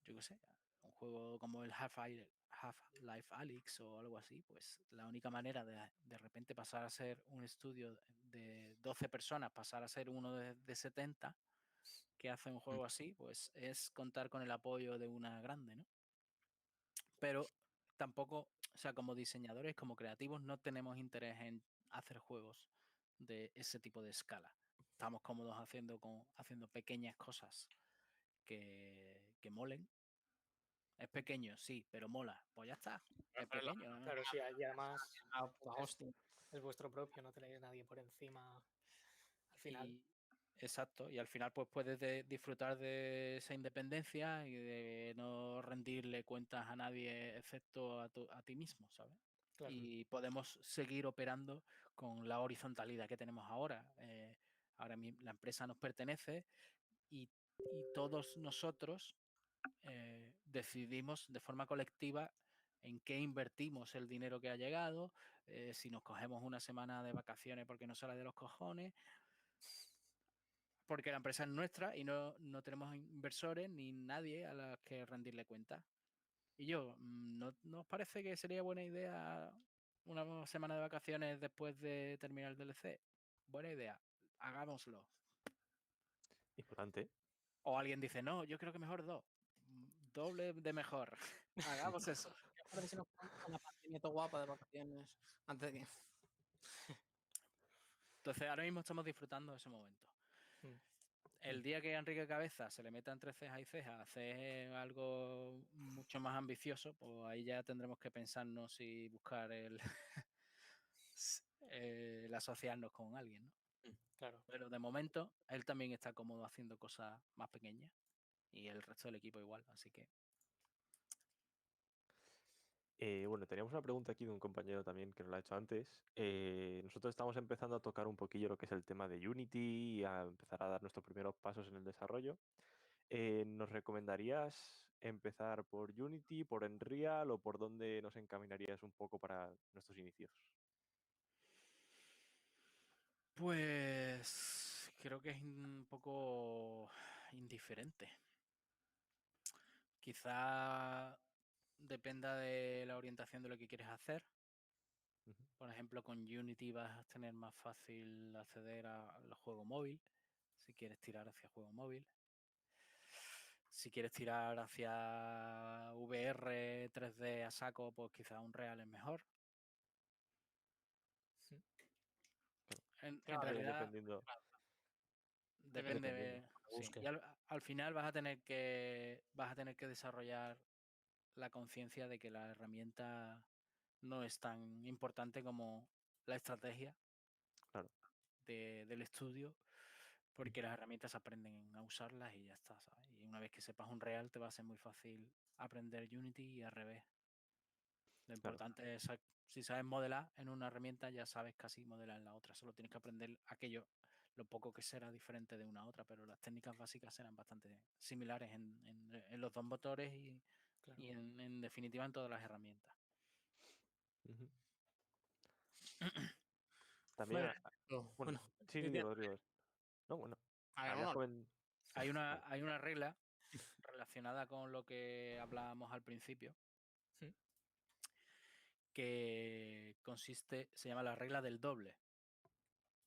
A: yo qué sé, un juego como el Half-Life Alyx o algo así, pues la única manera de repente pasar a ser un estudio de 12 personas, pasar a ser uno de 70 que hace un juego así, pues es contar con el apoyo de una grande, ¿no? Pero tampoco, o sea, como diseñadores, como creativos, no tenemos interés en hacer juegos de ese tipo de escala. Estamos cómodos haciendo pequeñas cosas que molen. Es pequeño, sí, pero mola. Pues ya está. Es pequeño. ¿no?
D: Claro, sí, y además
B: hostia.
D: es vuestro propio, no tenéis nadie por encima al final.
A: Exacto, y al final pues puedes disfrutar de esa independencia y de no rendirle cuentas a nadie excepto a ti mismo, ¿sabes?
D: Claro.
A: Y podemos seguir operando con la horizontalidad que tenemos ahora. Ahora la empresa nos pertenece y todos nosotros decidimos de forma colectiva en qué invertimos el dinero que ha llegado, si nos cogemos una semana de vacaciones porque nos sale de los cojones, porque la empresa es nuestra y no tenemos inversores ni nadie a los que rendirle cuentas. Y ¿no os parece que sería buena idea una semana de vacaciones después de terminar el DLC? Buena idea, hagámoslo.
C: Importante.
A: O alguien dice, no, yo creo que mejor 2. Doble de mejor. Hagamos eso.
B: ¿Qué os parece si nos ponemos una pandemia todo guapa de vacaciones antes de que...
A: Entonces, ahora mismo estamos disfrutando de ese momento.
D: Mm.
A: El día que Enrique Cabeza se le meta entre cejas y cejas a hacer algo mucho más ambicioso, pues ahí ya tendremos que pensarnos si buscar el asociarnos con alguien, ¿no?
D: Claro.
A: Pero de momento, él también está cómodo haciendo cosas más pequeñas y el resto del equipo igual, así que...
C: Bueno, teníamos una pregunta aquí de un compañero también que nos la ha hecho antes. Nosotros estamos empezando a tocar un poquillo lo que es el tema de Unity y a empezar a dar nuestros primeros pasos en el desarrollo. ¿Nos recomendarías empezar por Unity, por Unreal o por dónde nos encaminarías un poco para nuestros inicios?
A: Pues creo que es un poco indiferente. Quizá dependa de la orientación de lo que quieres hacer.
C: Ujú.
A: Por ejemplo, con Unity vas a tener más fácil acceder al juego móvil, si quieres tirar hacia juego móvil. Si quieres tirar hacia VR, 3D a saco, pues quizá Unreal es mejor. En
B: Claro,
A: realidad
C: Dependiendo.
A: depende.
C: Dependiendo.
A: Sí.
B: busques.
A: Y al final vas a tener que desarrollar la conciencia de que la herramienta no es tan importante como la estrategia
C: Claro.
A: del estudio, porque las herramientas aprenden a usarlas y ya está, ¿sabes? Y una vez que sepas Unreal te va a ser muy fácil aprender Unity y al revés. Lo
C: Claro.
A: importante es, si sabes modelar en una herramienta, ya sabes casi modelar en la otra. Solo tienes que aprender aquello, lo poco que será diferente de una a otra, pero las técnicas básicas serán bastante similares en los dos motores y
D: Claro.
A: en definitiva en todas las herramientas.
C: Ujú. También,
B: Bueno,
C: sí,
B: sí,
C: Rodrigo. No, bueno.
B: a ver,
C: habías
B: no,
C: comen-
A: Hay
C: Vale.
A: una regla relacionada con lo que hablábamos al principio,
D: Mm.
A: que se llama la regla del doble,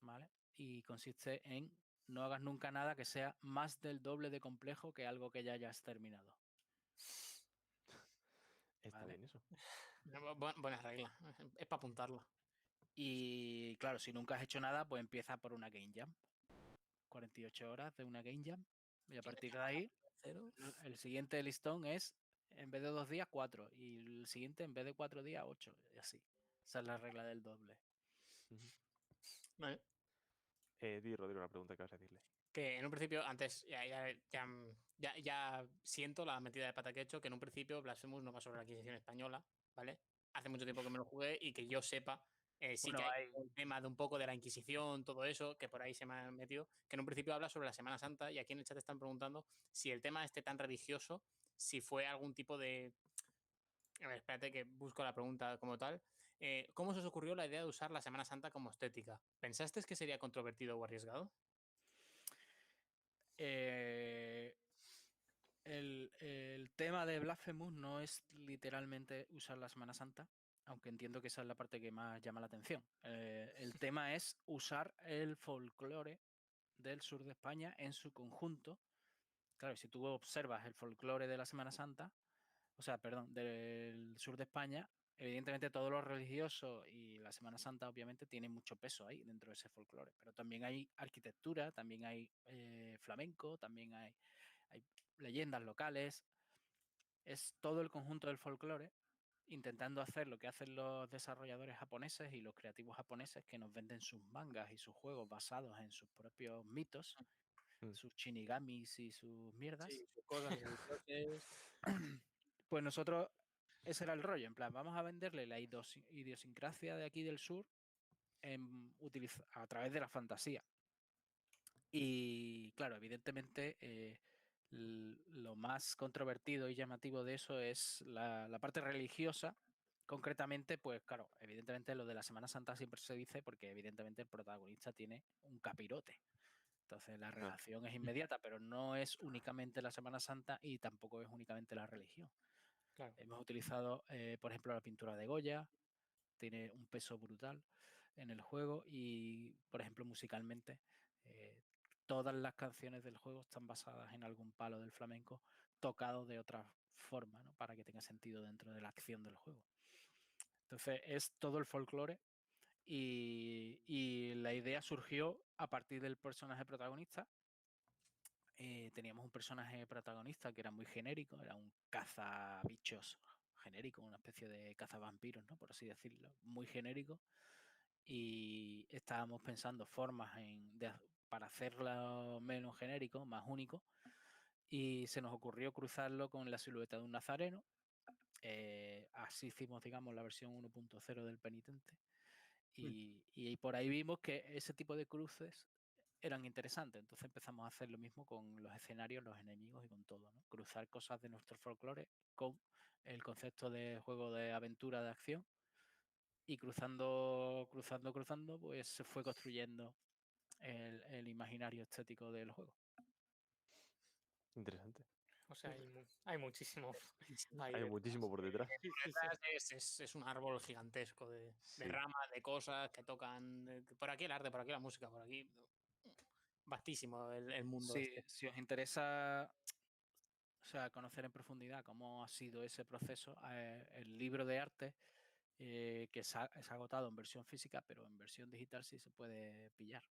A: ¿vale? Y consiste en no hagas nunca nada que sea más del doble de complejo que algo que ya hayas terminado.
C: Está
A: ¿Vale?
C: bien eso.
B: buena regla. Es para apuntarla.
A: Y claro, si nunca has hecho nada, pues empieza por una Game Jam. 48 horas de una Game Jam. Y a partir de ahí, el siguiente listón es, en vez de 2 días, 4. Y el siguiente, en vez de 4 días, 8. Y así. Esa es la regla del doble.
C: Ujú.
B: Vale.
C: Di, Rodrigo, la pregunta que vas a decirle.
B: Que en un principio, antes ya siento la metida de pata que he hecho, que en un principio Blasphemous no va sobre la adquisición española, ¿vale? Hace mucho tiempo que me lo jugué y que yo sepa, sí
A: Bueno,
B: que hay el tema de un poco de la Inquisición, todo eso, que por ahí se me ha metido, que en un principio habla sobre la Semana Santa y aquí en el chat están preguntando si el tema este tan religioso, si fue algún tipo de... A ver, espérate que busco la pregunta como tal. ¿Cómo se os ocurrió la idea de usar la Semana Santa como estética? ¿Pensasteis que sería controvertido o arriesgado?
A: Eh, el tema de Blasphemous no es literalmente usar la Semana Santa, aunque entiendo que esa es la parte que más llama la atención. El tema es usar el folclore del sur de España en su conjunto. Claro, si tú observas el folclore de la Semana Santa, o sea, perdón, del sur de España, evidentemente todo lo religioso y la Semana Santa obviamente tienen mucho peso ahí dentro de ese folclore, pero también hay arquitectura, también hay flamenco, también hay leyendas locales, es todo el conjunto del folclore intentando hacer lo que hacen los desarrolladores japoneses y los creativos japoneses que nos venden sus mangas y sus juegos basados en sus propios mitos,
C: Mm.
A: sus shinigamis y sus mierdas.
B: Sí, sus cosas, sus dioses.
A: Pues nosotros, ese era el rollo, en plan, vamos a venderle la idiosincrasia de aquí del sur a través de la fantasía. Y claro, evidentemente lo más controvertido y llamativo de eso es la parte religiosa. Concretamente, pues claro, evidentemente lo de la Semana Santa siempre se dice porque evidentemente el protagonista tiene un capirote. Entonces la relación es inmediata, pero no es únicamente la Semana Santa y tampoco es únicamente la religión.
D: Claro.
A: Hemos utilizado, por ejemplo, la pintura de Goya, tiene un peso brutal en el juego y, por ejemplo, musicalmente todas las canciones del juego están basadas en algún palo del flamenco tocado de otra forma, ¿no? Para que tenga sentido dentro de la acción del juego. Entonces es todo el folclore y la idea surgió a partir del personaje protagonista. Teníamos un personaje protagonista que era muy genérico, era un cazabichos genérico, una especie de cazavampiros, ¿no? Por así decirlo, muy genérico. Y estábamos pensando formas para hacerlo menos genérico, más único. Y se nos ocurrió cruzarlo con la silueta de un nazareno. Así hicimos, digamos, la versión 1.0 del penitente. Y por ahí vimos que ese tipo de cruces eran interesantes. Entonces empezamos a hacer lo mismo con los escenarios, los enemigos y con todo, ¿no? Cruzar cosas de nuestro folclore con el concepto de juego de aventura, de acción. Y cruzando, pues se fue construyendo el imaginario estético del juego.
C: Interesante.
D: O sea, hay muchísimo.
C: Hay muchísimo por detrás.
B: Es un árbol gigantesco de
C: Sí.
B: ramas, de cosas que tocan. Por aquí el arte, por aquí la música, por aquí. Vastísimo el mundo.
A: Sí, si os interesa, o sea, conocer en profundidad cómo ha sido ese proceso, el libro de arte que es agotado en versión física, pero en versión digital sí se puede pillar.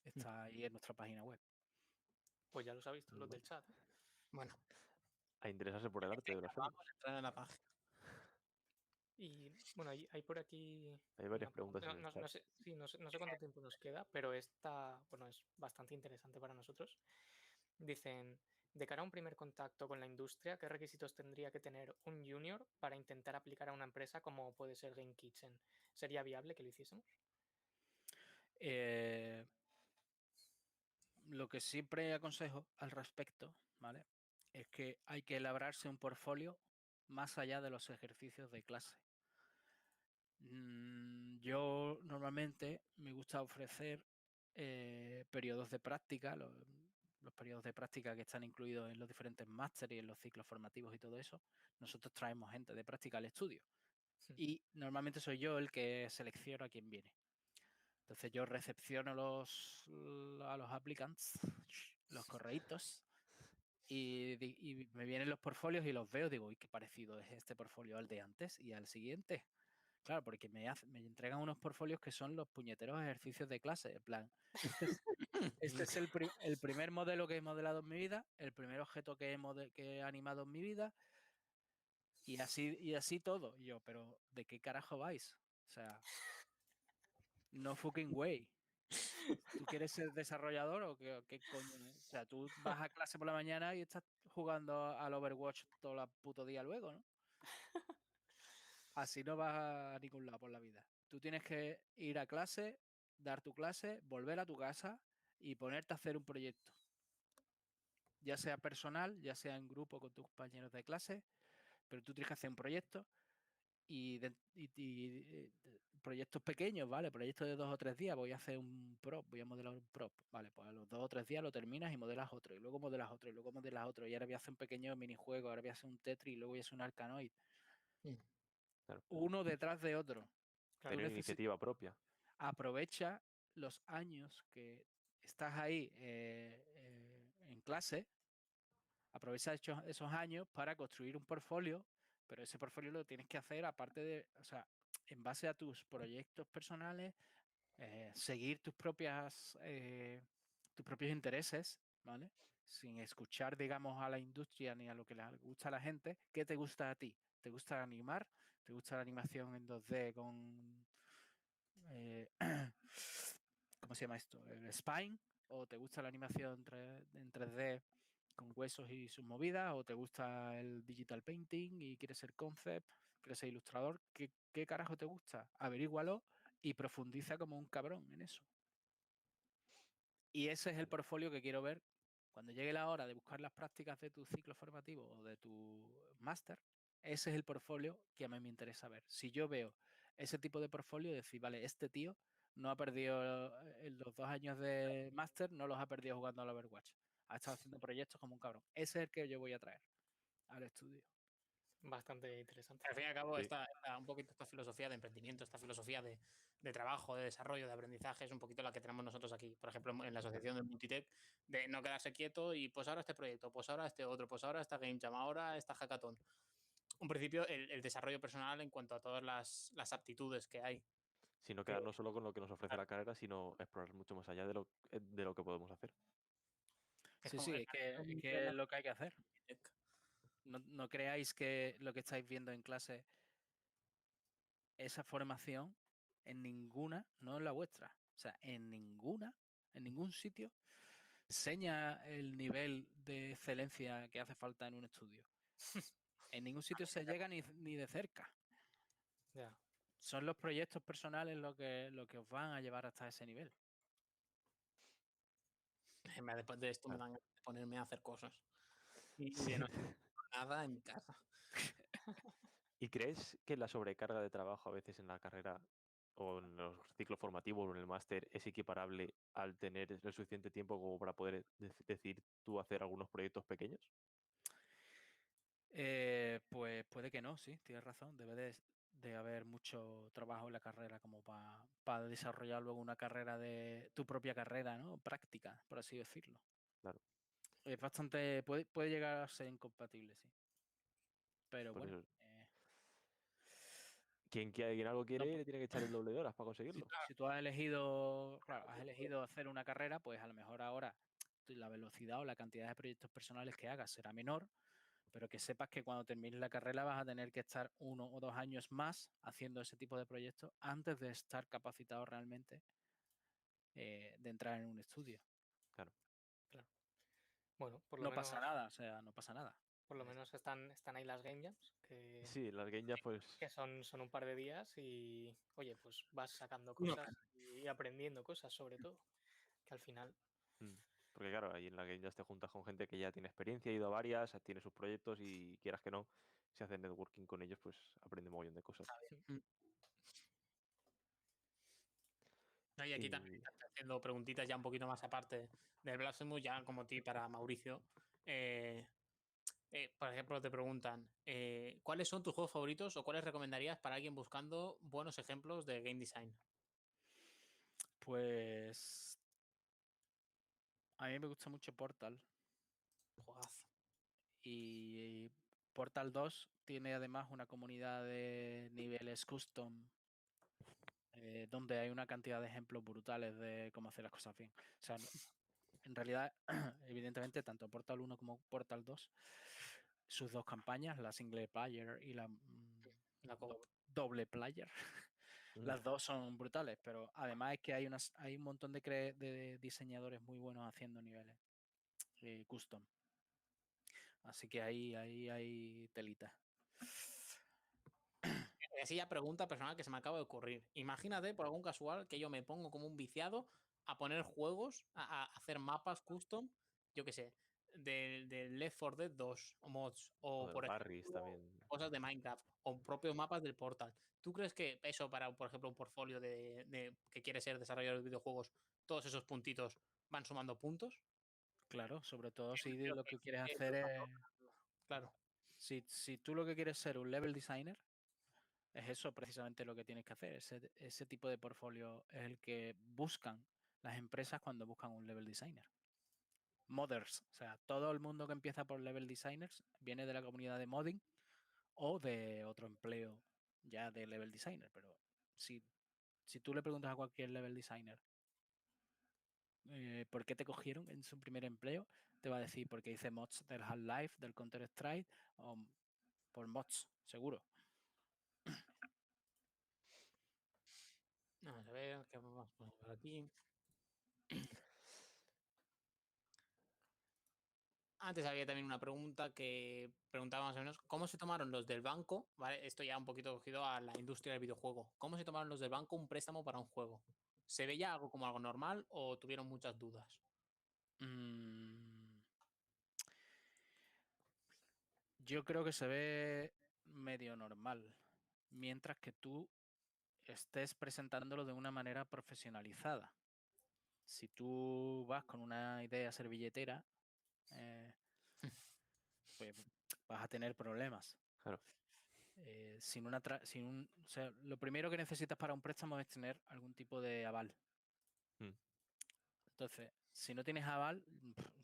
A: Está ahí en nuestra página web.
D: Pues ya los ha visto los del chat.
B: Bueno,
C: A interesarse por el arte de Blasphemous.
B: vamos a entrar en la página.
D: Y bueno, hay por aquí.
C: Hay varias
D: una
C: preguntas en el
D: no
C: chat.
D: sé, sí, no sé cuánto tiempo nos queda, pero esta, bueno, es bastante interesante para nosotros. Dicen, de cara a un primer contacto con la industria, ¿qué requisitos tendría que tener un junior para intentar aplicar a una empresa como puede ser Game Kitchen? ¿Sería viable que lo hiciésemos?
A: Lo que siempre aconsejo al respecto, ¿vale? Es que hay que elaborarse un portfolio más allá de los ejercicios de clase. Yo normalmente me gusta ofrecer periodos de práctica, los periodos de práctica que están incluidos en los diferentes másteres y en los ciclos formativos y todo eso. Nosotros traemos gente de práctica al estudio y normalmente soy yo el que selecciona a quién viene. Entonces yo recepciono a los applicants, los correitos, y me vienen los portfolios y los veo, digo, uy, qué parecido es este portfolio al de antes y al siguiente. Claro, porque me entregan unos portfolios que son los puñeteros ejercicios de clase. En plan, este es el primer modelo que he modelado en mi vida, el primer objeto que he animado en mi vida, y así todo. Y yo, pero ¿de qué carajo vais? O sea, no fucking way. ¿Tú quieres ser desarrollador o qué coño? O sea, tú vas a clase por la mañana y estás jugando al Overwatch todo el puto día luego, ¿no? Así no vas a ningún lado por la vida. Tú tienes que ir a clase, dar tu clase, volver a tu casa y ponerte a hacer un proyecto. Ya sea personal, ya sea en grupo con tus compañeros de clase, pero tú tienes que hacer un proyecto y proyectos pequeños, ¿vale? Proyectos de 2 o 3 días, voy a hacer un prop, voy a modelar un prop, ¿vale? Pues a los 2 o 3 días lo terminas y modelas otro, y luego modelas otro, y luego modelas otro, y ahora voy a hacer un pequeño minijuego, ahora voy a hacer un Tetris, y luego voy a hacer un Arkanoid.
C: Claro.
A: Uno detrás de otro.
C: Tener iniciativa propia.
A: Aprovecha los años que estás ahí en clase, aprovecha esos años para construir un portfolio, pero ese portfolio lo tienes que hacer aparte de, o sea, en base a tus proyectos personales, seguir tus propios intereses, ¿vale? Sin escuchar, digamos, a la industria ni a lo que le gusta a la gente. ¿Qué te gusta a ti? ¿Te gusta animar? ¿Te gusta la animación en 2D con... ¿cómo se llama esto? ¿El spine? ¿O te gusta la animación en 3D con huesos y sus movidas? ¿O te gusta el digital painting y quieres ser concept? ¿Quieres ser ilustrador? ¿Qué carajo te gusta? Averígualo y profundiza como un cabrón en eso. Y ese es el portfolio que quiero ver cuando llegue la hora de buscar las prácticas de tu ciclo formativo o de tu máster. Ese es el portfolio que a mí me interesa ver. Si yo veo ese tipo de portfolio, decir, vale, este tío no ha perdido los 2 años de máster, no los ha perdido jugando al Overwatch. Ha estado haciendo proyectos como un cabrón. Ese es el que yo voy a traer al estudio.
D: Bastante interesante.
B: Al fin y al cabo,
C: Sí.
B: un poquito esta filosofía de emprendimiento, esta filosofía de trabajo, de desarrollo, de aprendizaje, es un poquito la que tenemos nosotros aquí. Por ejemplo, en la asociación de Multitech, de no quedarse quieto y pues ahora este proyecto, pues ahora este otro, pues ahora esta Game Jam, ahora esta hackathon. Un principio, el desarrollo personal en cuanto a todas las aptitudes que hay.
C: Sino
B: Pero-
C: quedarnos solo con lo que nos ofrece la carrera, sino explorar mucho más allá de lo que podemos hacer.
B: Es
A: Sí,
B: como
A: sí,
B: el
A: es que es lo que hay que hacer. No creáis que lo que estáis viendo en clase, esa formación, en ninguna, no en la vuestra, o sea, en ningún sitio, enseña el nivel de excelencia que hace falta en un estudio. En ningún sitio se llega ni de cerca.
D: Ya.
A: Son los proyectos personales lo que os van a llevar hasta ese nivel.
B: Después de esto me
C: Claro.
B: dan ganas de ponerme a hacer cosas. Y
C: Sí.
B: de no hacer nada en mi casa.
C: ¿Y crees que la sobrecarga de trabajo a veces en la carrera o en los ciclos formativos o en el máster es equiparable al tener el suficiente tiempo como para poder decidir tú hacer algunos proyectos pequeños?
A: Pues puede que no, sí, tienes razón. Debe de haber mucho trabajo en la carrera como para desarrollar luego una carrera tu propia carrera, ¿no? Práctica, por así decirlo.
C: Claro.
A: Es bastante, puede llegar a ser incompatible, sí. Pero
C: Por
A: bueno,
C: eso, quien algo quiere, le tiene que echar el doble de horas para conseguirlo.
A: si tú has elegido, claro, has elegido hacer una carrera, pues a lo mejor ahora la velocidad o la cantidad de proyectos personales que hagas será menor, pero que sepas que cuando termines la carrera vas a tener que estar 1 o 2 años más haciendo ese tipo de proyectos antes de estar capacitado realmente de entrar en un estudio.
C: Claro.
D: Claro. Bueno, por lo
A: No
D: menos,
A: pasa nada, o sea, no pasa nada.
D: por lo menos están ahí las Game Jams,
C: Sí, las game jams, pues
D: que son un par de días y, oye, pues vas sacando
B: No,
D: cosas y aprendiendo cosas sobre todo, que al final,
C: mm, porque claro, ahí en la game jams te juntas con gente que ya tiene experiencia, ha ido a varias, tiene sus proyectos y quieras que no, si haces networking con ellos, pues aprende un montón de cosas.
B: y aquí también
C: Y
B: están haciendo preguntitas ya un poquito más aparte del Blasphemous, ya como ti para Mauricio. Por ejemplo, te preguntan, ¿cuáles son tus juegos favoritos o cuáles recomendarías para alguien buscando buenos ejemplos de game design?
A: Pues a mí me gusta mucho Portal
B: Juegazo.
A: y Portal 2 tiene además una comunidad de niveles custom donde hay una cantidad de ejemplos brutales de cómo hacer las cosas bien. O sea, en realidad, evidentemente, tanto Portal 1 como Portal 2, sus dos campañas, la single player y la
B: La co-
A: doble player, las dos son brutales, pero además es que hay un montón de diseñadores muy buenos haciendo niveles custom. Así que ahí hay telita.
B: Así ya pregunta personal que se me acaba de ocurrir. Imagínate, por algún casual, que yo me pongo como un viciado a poner juegos, a hacer mapas custom, yo qué sé, del Left 4 Dead 2 o mods,
C: o
B: o
C: del
B: por
C: Garry's
B: ejemplo,
C: también.
B: cosas de Minecraft, o propios mapas del Portal. ¿Tú crees que eso para, por ejemplo, un portfolio que quiere ser desarrollador de videojuegos, todos esos puntitos van sumando puntos?
A: Claro, sobre todo si
B: Creo
A: lo
B: que
A: que quieres
B: sí,
A: hacer es...
B: claro.
A: Si tú lo que quieres ser un level designer, es eso precisamente lo que tienes que hacer. Ese tipo de portfolio es el que buscan las empresas cuando buscan un level designer. Modders, o sea, todo el mundo que empieza por level designers viene de la comunidad de modding o de otro empleo ya de level designer. Pero si, si tú le preguntas a cualquier level designer por qué te cogieron en su primer empleo, te va a decir porque hice mods del Half-Life, del Counter-Strike o por mods, seguro.
B: Vamos a ver, ¿qué vamos a poner por aquí? Antes había también una pregunta que preguntaba más o menos cómo se tomaron los del banco, ¿vale? Esto ya un poquito cogido a la industria del videojuego. ¿Cómo se tomaron los del banco un préstamo para un juego? ¿Se veía algo como algo normal o tuvieron muchas dudas?
A: Mm, yo creo que se ve medio normal, mientras que tú estés presentándolo de una manera profesionalizada. Si tú vas con una idea servilletera, pues vas a tener problemas.
C: Claro.
A: O sea, lo primero que necesitas para un préstamo es tener algún tipo de aval. Entonces, si no tienes aval,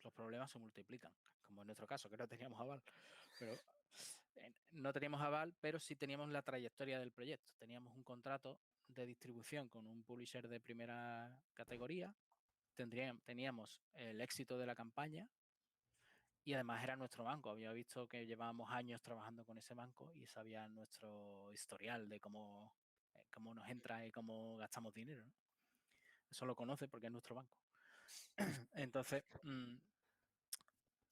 A: los problemas se multiplican, como en nuestro caso, que no teníamos aval. Pero no teníamos aval, pero sí teníamos la trayectoria del proyecto. Teníamos un contrato de distribución con un publisher de primera categoría, teníamos el éxito de la campaña y además era nuestro banco. Había visto que llevábamos años trabajando con ese banco y sabía nuestro historial de cómo nos entra y cómo gastamos dinero, ¿no? Eso lo conoce porque es nuestro banco. Entonces,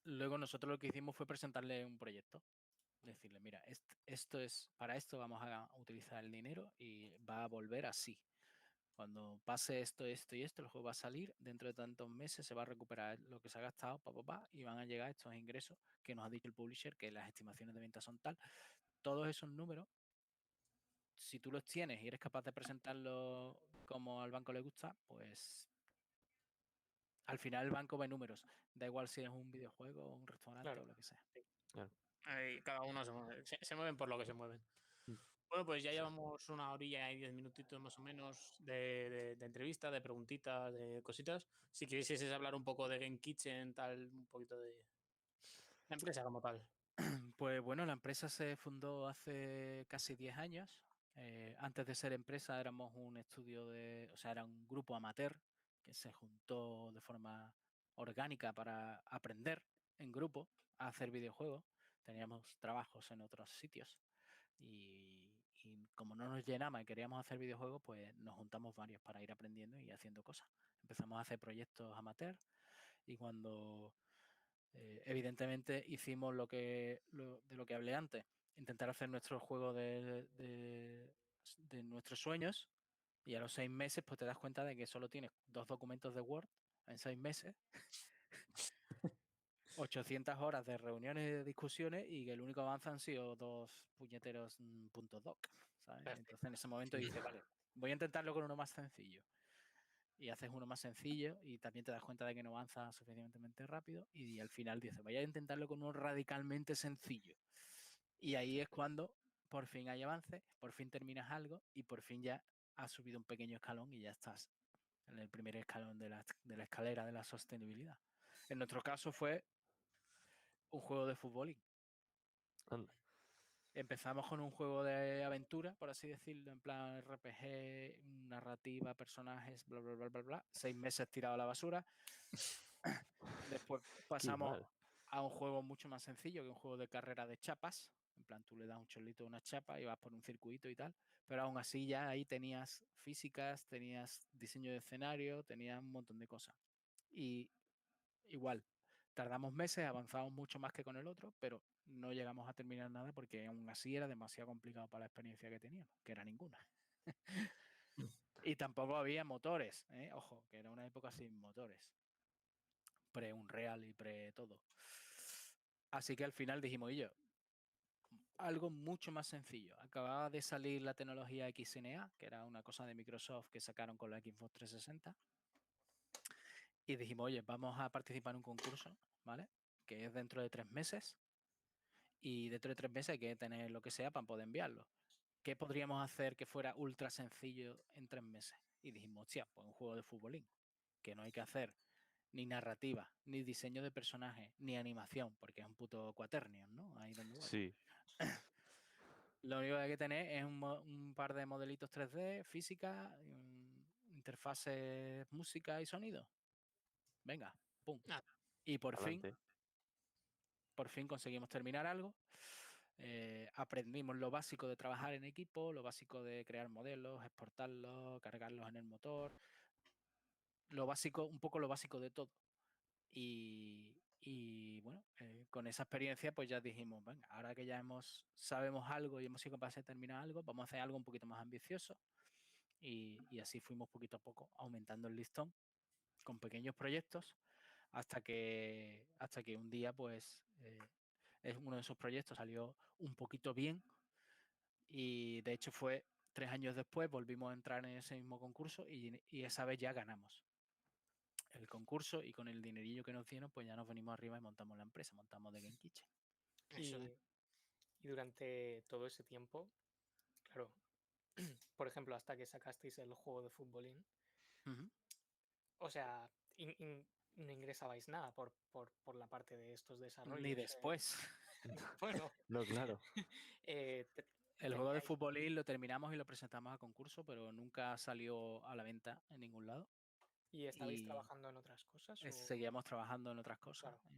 A: luego nosotros lo que hicimos fue presentarle un proyecto. Decirle, mira, para esto vamos a utilizar el dinero y va a volver así. Cuando pase esto, esto y esto, el juego va a salir, dentro de tantos meses se va a recuperar lo que se ha gastado, y van a llegar estos ingresos que nos ha dicho el publisher, que las estimaciones de venta son tal. Todos esos números, si tú los tienes y eres capaz de presentarlos como al banco le gusta, pues al final el banco ve números. Da igual si es un videojuego o un restaurante
B: Claro.
A: o lo que sea.
C: Claro.
B: Ahí cada uno se mueven por lo que se mueven. Bueno, pues ya llevamos una horilla y 10 minutitos más o menos de entrevista, de preguntitas, de cositas. Si quisieses hablar un poco de Game Kitchen, tal, un poquito de la empresa como tal.
A: Pues bueno, la empresa se fundó hace casi 10 años. Antes de ser empresa éramos un estudio o sea, era un grupo amateur que se juntó de forma orgánica para aprender en grupo a hacer videojuegos. Teníamos trabajos en otros sitios y como no nos llenaba y queríamos hacer videojuegos, pues nos juntamos varios para ir aprendiendo y haciendo cosas. Empezamos a hacer proyectos amateur y cuando evidentemente hicimos de lo que hablé antes, intentar hacer nuestro juego de nuestros sueños y a los 6 meses pues te das cuenta de que solo tienes 2 documentos de Word en 6 meses, 800 horas de reuniones y de discusiones y que el único avance han sido 2 puñeteros .doc, ¿sabes? Entonces en ese momento dices, vale, voy a intentarlo con uno más sencillo. Y haces uno más sencillo y también te das cuenta de que no avanza suficientemente rápido y al final dices, voy a intentarlo con uno radicalmente sencillo. Y ahí es cuando por fin hay avance, por fin terminas algo y por fin ya has subido un pequeño escalón y ya estás en el primer escalón de la escalera de la sostenibilidad. En nuestro caso fue un juego de fútbol.
C: Anda.
A: Empezamos con un juego de aventura, por así decirlo, en plan RPG, narrativa, personajes, bla, bla, bla, bla, bla. 6 meses tirado a la basura. Después pasamos a un juego mucho más sencillo, que un juego de carrera de chapas. En plan, tú le das un cholito a una chapa y vas por un circuito y tal. Pero aún así ya ahí tenías físicas, tenías diseño de escenario, tenías un montón de cosas. Y igual, tardamos meses, avanzamos mucho más que con el otro, pero no llegamos a terminar nada porque aún así era demasiado complicado para la experiencia que teníamos, que era ninguna. Y tampoco había motores, ¿eh? Ojo, que era una época sin motores. Pre-Unreal y pre-todo. Así que al final dijimos, y yo, algo mucho más sencillo. Acababa de salir la tecnología XNA, que era una cosa de Microsoft que sacaron con la Xbox 360. Y dijimos, oye, vamos a participar en un concurso, ¿vale? Que es dentro de 3 meses. Y dentro de 3 meses hay que tener lo que sea para poder enviarlo. ¿Qué podríamos hacer que fuera ultra sencillo en 3 meses? Y dijimos, hostia, pues un juego de futbolín, que no hay que hacer ni narrativa, ni diseño de personaje, ni animación, porque es un puto Quaternion, ¿no? Ahí dando vueltas.
C: Sí.
A: Lo único que hay que tener es un par de modelitos 3D, física, interfaces, música y sonido. Venga, pum. Y por fin conseguimos terminar algo. Aprendimos lo básico de trabajar en equipo, lo básico de crear modelos, exportarlos, cargarlos en el motor, lo básico, un poco lo básico de todo. Y bueno, con esa experiencia pues ya dijimos, venga, ahora que ya sabemos algo y hemos sido capaces de terminar algo, vamos a hacer algo un poquito más ambicioso. Y así fuimos poquito a poco aumentando el listón con pequeños proyectos hasta que un día pues uno de esos proyectos salió un poquito bien y de hecho fue 3 años después volvimos a entrar en ese mismo concurso y esa vez ya ganamos el concurso y con el dinerillo que nos dieron pues ya nos venimos arriba y montamos la empresa, montamos The Game Kitchen.
D: Y durante todo ese tiempo, claro, por ejemplo, hasta que sacasteis el juego de futbolín, o sea, no ingresabais nada por la parte de estos desarrollos.
A: Ni después.
D: Bueno,
C: No, claro.
A: El juego de futbolín lo terminamos y lo presentamos a concurso, pero nunca salió a la venta en ningún lado.
D: ¿Y estabais trabajando en otras cosas?
A: Seguíamos trabajando en otras cosas.
D: Claro.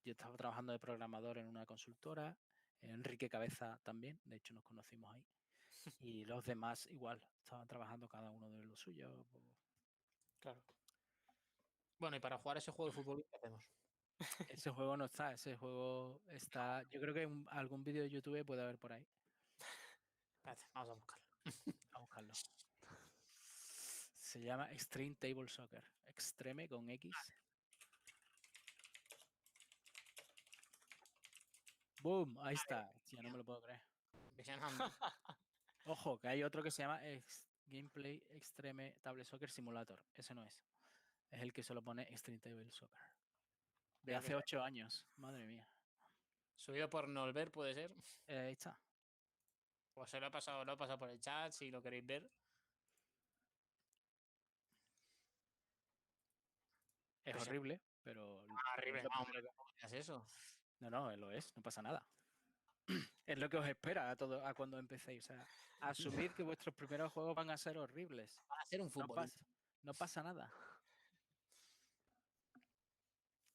A: Yo estaba trabajando de programador en una consultora, Enrique Cabeza también, de hecho nos conocimos ahí. Y los demás igual, estaban trabajando cada uno de lo suyo.
D: Claro.
B: Bueno, y para jugar ese juego de fútbol, ¿qué hacemos?
A: Ese juego no está, ese juego está... Yo creo que algún vídeo de YouTube puede haber por ahí.
B: Espérate, vamos a buscarlo.
A: A buscarlo. Se llama Extreme Table Soccer. Extreme con X. ¡Boom! Ahí está. Ya no me lo puedo creer. Ojo, que hay otro que se llama Gameplay Extreme Table Soccer Simulator. Ese no es. Es el que solo pone Extreme Table Soccer. De hace 8 años. Madre mía.
B: Subido por Nolver, ¿puede ser?
A: Ahí está.
B: Pues se lo he pasado por el chat, si lo queréis ver.
A: Es horrible, pero...
B: horrible,
A: es lo
B: no,
A: primero que-
B: ¿cómo digas eso?
A: No, lo es, no pasa nada. Es lo que os espera a cuando empecéis. O sea, asumid que vuestros primeros juegos van a ser horribles.
B: Va a ser un fútbol.
A: No pasa nada.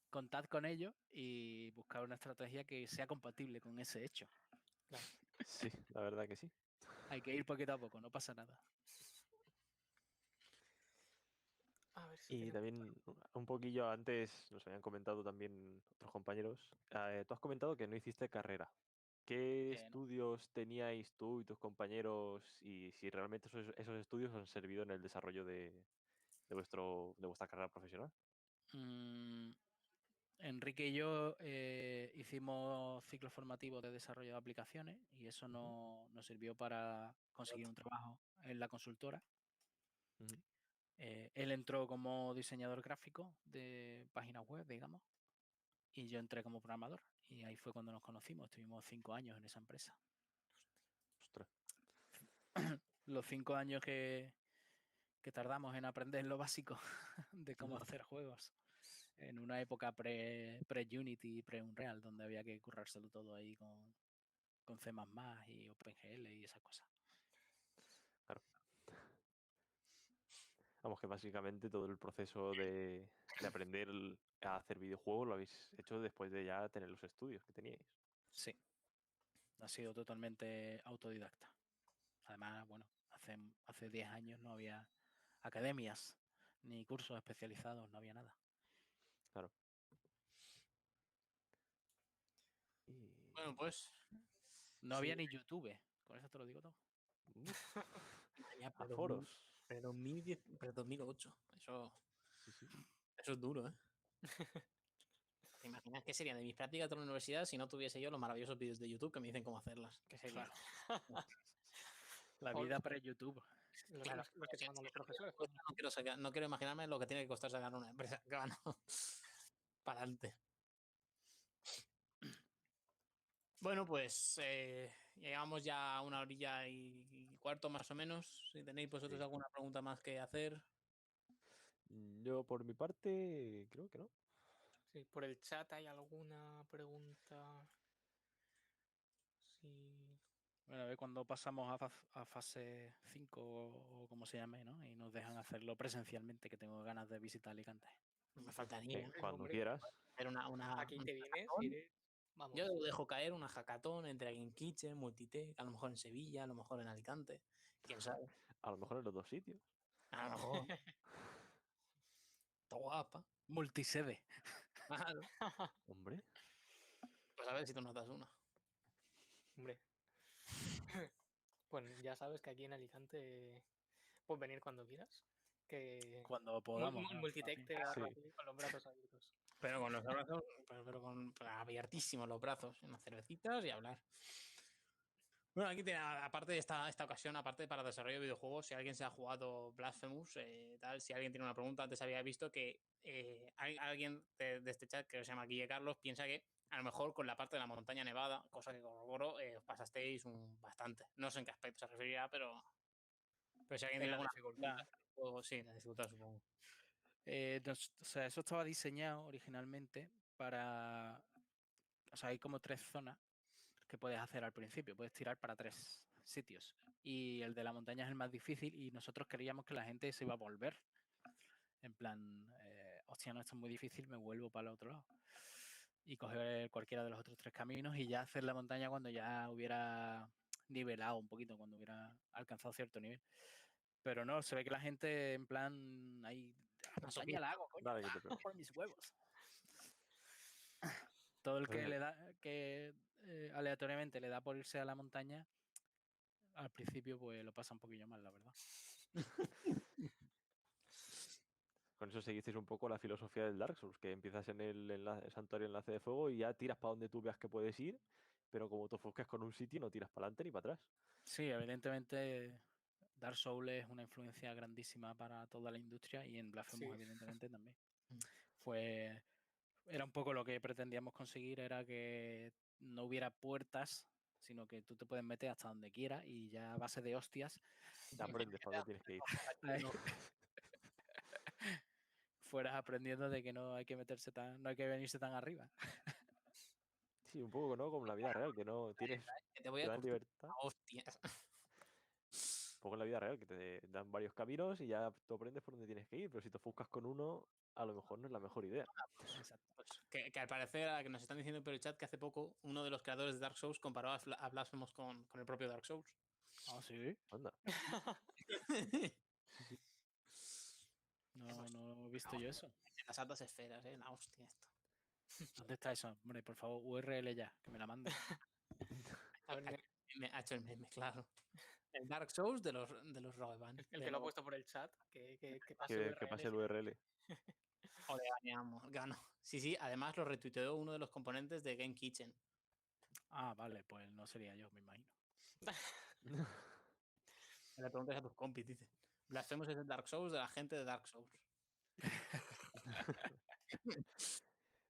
A: Contad con ello y buscar una estrategia que sea compatible con ese hecho.
D: Claro.
C: Sí, la verdad que sí.
A: Hay que ir poquito a poco, no pasa nada.
D: A ver si
C: Y también un poquillo antes nos habían comentado también otros compañeros. Tú has comentado que no hiciste carrera. ¿Qué
A: No.
C: estudios teníais tú y tus compañeros y si realmente esos estudios han servido en el desarrollo de vuestra carrera profesional?
A: Enrique y yo hicimos ciclos formativos de desarrollo de aplicaciones y eso nos sirvió para conseguir un trabajo en la consultora. Él entró como diseñador gráfico de páginas web, digamos, y yo entré como programador. Y ahí fue cuando nos conocimos. Estuvimos 5 años en esa empresa.
C: Ostras.
A: Los 5 años que tardamos en aprender lo básico de cómo hacer juegos. En una época pre-Unity y pre-Unreal, donde había que currárselo todo ahí con C++ y OpenGL y esas cosas.
C: Claro. Vamos, que básicamente todo el proceso de aprender a hacer videojuegos lo habéis hecho después de ya tener los estudios que teníais.
A: Sí. Ha sido totalmente autodidacta. Además, bueno, hace 10 años no había academias ni cursos especializados, no había nada.
C: Claro.
B: Bueno, pues...
A: No había ni YouTube, con eso te lo digo todo.
B: Ya,
C: A foros.
B: Pero 2008. Eso es duro, ¿eh? ¿Te imaginas qué serían de mis prácticas de la universidad si no tuviese yo los maravillosos vídeos de YouTube que me dicen cómo hacerlas? ¿Qué sería?
A: La vida pre-YouTube.
D: Los que te mandan los profesores.
B: No quiero imaginarme lo que tiene que costar sacar una empresa que gano para adelante. Bueno, pues llegamos ya a 1 hora y cuarto más o menos. Si tenéis vosotros alguna pregunta más que hacer.
C: Yo por mi parte creo que no.
D: Sí, por el chat hay alguna pregunta. Sí.
A: Bueno, a ver cuando pasamos a fase 5 o como se llame, ¿no? Y nos dejan hacerlo presencialmente, que tengo ganas de visitar Alicante.
B: No me faltaría.
C: Cuando
D: Hombre,
C: quieras.
B: Hacer
D: Aquí te vienes y vamos.
B: Yo dejo caer una hackathon entre en Kitchen, Multitech, a lo mejor en Sevilla, a lo mejor en Alicante. ¿Quién sabe?
C: A lo mejor en los dos sitios.
B: A lo mejor. Está guapa.
A: Multisede.
B: Claro.
C: Hombre.
B: Pues a ver si tú nos das una.
D: Hombre. Pues ya sabes que aquí en Alicante puedes venir cuando quieras. Que
A: Cuando podamos.
D: Multitech te va a
C: Sí.
D: recibir con los brazos abiertos.
B: Pero con los brazos, pero con abiertísimos los brazos, unas cervecitas y hablar. Bueno, aquí tiene, aparte de esta ocasión, aparte para desarrollo de videojuegos, si alguien se ha jugado Blasphemous, tal, si alguien tiene una pregunta, antes había visto que alguien de este chat, que se llama Guille Carlos, piensa que a lo mejor con la parte de la montaña nevada, cosa que corroboro, os pasasteis bastante. No sé en qué aspecto se referirá, pero si alguien
A: En
B: tiene
A: la
B: alguna
A: dificultad.
B: pregunta, pues sí, la dificultad supongo.
A: O sea, eso estaba diseñado originalmente para... O sea, hay como 3 zonas que puedes hacer al principio. Puedes tirar para 3 sitios. Y el de la montaña es el más difícil y nosotros creíamos que la gente se iba a volver. En plan, hostia, no, esto es muy difícil, me vuelvo para el otro lado. Y coger cualquiera de los otros 3 caminos y ya hacer la montaña cuando ya hubiera nivelado un poquito, cuando hubiera alcanzado cierto nivel. Pero no, se ve que la gente en plan, ahí, la montaña la hago, coño,
C: Dale, que te pego.
A: por mis huevos. Todo el que
C: Oye,
A: le da, que aleatoriamente le da por irse a la montaña, al principio pues lo pasa un poquillo mal, la verdad.
C: con eso seguisteis un poco la filosofía del Dark Souls, que empiezas en el santuario enlace de fuego y ya tiras para donde tú veas que puedes ir, pero como te ofuscas con un sitio, no tiras para adelante ni para atrás.
A: Sí, evidentemente Dark Souls es una influencia grandísima para toda la industria y en Blasphemous
D: Sí.
A: evidentemente también. Era un poco lo que pretendíamos conseguir, era que no hubiera puertas, sino que tú te puedes meter hasta donde quieras y ya a base de hostias
C: Ya aprendes para dónde tienes que ir.
A: fueras aprendiendo de que no hay que meterse no hay que venirse tan arriba.
C: Sí, un poco, ¿no? Como la vida real, que no tienes
B: Que te voy a
C: gran
B: cortar
C: libertad.
B: a hostias.
C: Un poco en la vida real, que te dan varios caminos y ya tú aprendes por dónde tienes que ir, pero si te ofuscas con uno, a lo mejor no es la mejor idea.
A: Exacto.
B: Pues, que al parecer, a que nos están diciendo por el chat que hace poco uno de los creadores de Dark Souls comparó a Blasphemous con el propio Dark Souls.
A: Ah, sí.
C: Anda.
A: No he visto yo eso.
B: Las altas esferas, la hostia esto.
A: ¿Dónde está eso? Hombre, por favor, URL ya, que me la mande.
D: A ver,
B: Me ha hecho el meme, claro. El Dark Souls de los Rogue
D: el que lo ha puesto por el chat, que pase
C: Que pase el
D: URL.
C: URL.
B: O le ganeamos, gano. Sí, además lo retuiteó uno de los componentes de Game Kitchen.
A: Ah, vale, pues no sería yo, me imagino.
B: Le preguntas a tus compis, dice. Blasphemous es el Dark Souls de la gente de Dark Souls.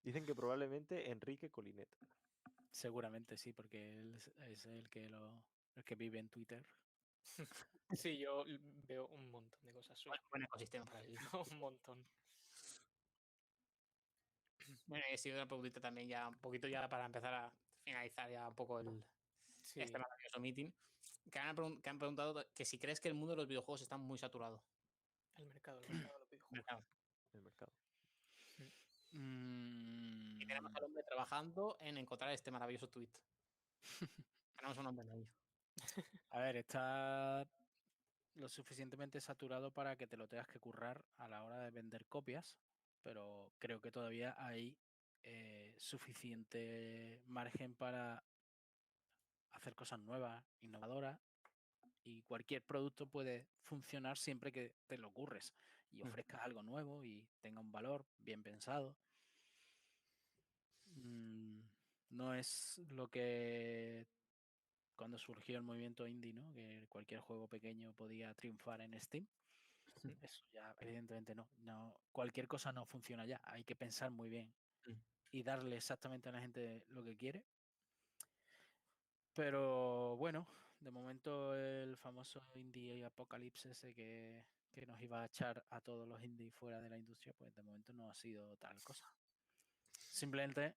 C: Dicen que probablemente Enrique Colinet.
A: Seguramente sí, porque él es el que vive en Twitter.
D: Sí, yo veo un montón de cosas suyas.
B: Buen ecosistema para vivir.
D: Un montón.
B: Bueno, y ha sido una preguntita también ya, un poquito ya para empezar a finalizar ya un poco
D: Sí,
B: este maravilloso meeting. Que han preguntado que si crees que el mundo de los videojuegos está muy saturado.
D: el mercado de los videojuegos.
B: Mercado.
C: El mercado.
B: Y tenemos al hombre trabajando en encontrar este maravilloso tweet. Tenemos un hombre en ello.
A: A ver, está lo suficientemente saturado para que te lo tengas que currar a la hora de vender copias, pero creo que todavía hay suficiente margen para hacer cosas nuevas, innovadoras, y cualquier producto puede funcionar siempre que te lo curres y ofrezcas algo nuevo y tenga un valor bien pensado. No es lo que cuando surgió el movimiento indie, ¿no? Que cualquier juego pequeño podía triunfar en Steam. Eso ya evidentemente no. Cualquier cosa no funciona ya. Hay que pensar muy bien y darle exactamente a la gente lo que quiere. Pero bueno, de momento el famoso indie apocalypse ese que nos iba a echar a todos los indies fuera de la industria, pues de momento no ha sido tal cosa. Simplemente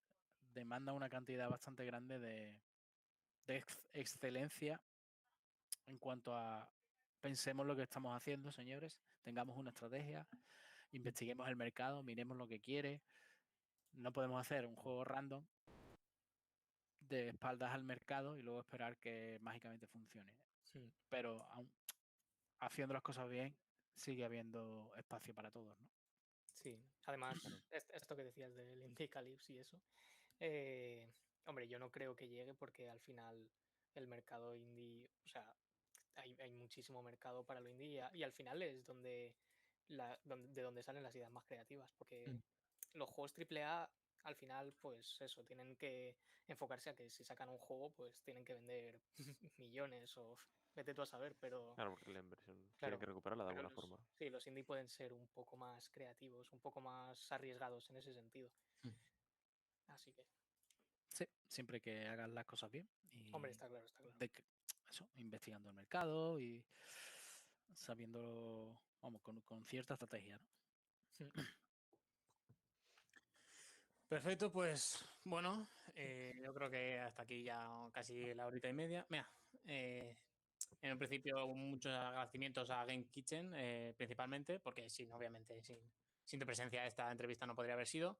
A: demanda una cantidad bastante grande de excelencia en cuanto a pensemos lo que estamos haciendo, señores, tengamos una estrategia, investiguemos el mercado, miremos lo que quiere. No podemos hacer un juego random de espaldas al mercado y luego esperar que mágicamente funcione. Pero aún haciendo las cosas bien, sigue habiendo espacio para todos, ¿no?
D: Sí, además, esto que decías del Indie Calypso y eso, hombre, yo no creo que llegue porque al final el mercado indie, o sea, hay muchísimo mercado para lo indie y al final es de donde salen las ideas más creativas, porque los juegos AAA al final, pues eso, tienen que enfocarse a que si sacan un juego, pues tienen que vender millones o vete tú a saber, pero
C: Claro, porque la inversión
D: claro,
C: tienen que recuperarla de
D: pero
C: alguna forma.
D: sí, los indie pueden ser un poco más creativos, un poco más arriesgados en ese sentido. Así que,
A: Sí, siempre que hagas las cosas bien. Y
D: hombre, está claro, está claro.
A: eso, investigando el mercado y sabiendo, vamos, con cierta estrategia, ¿no?
B: Perfecto, pues bueno, yo creo que hasta aquí ya casi la horita y media. Mira, en un principio muchos agradecimientos a Game Kitchen, principalmente, porque obviamente sin tu presencia esta entrevista no podría haber sido.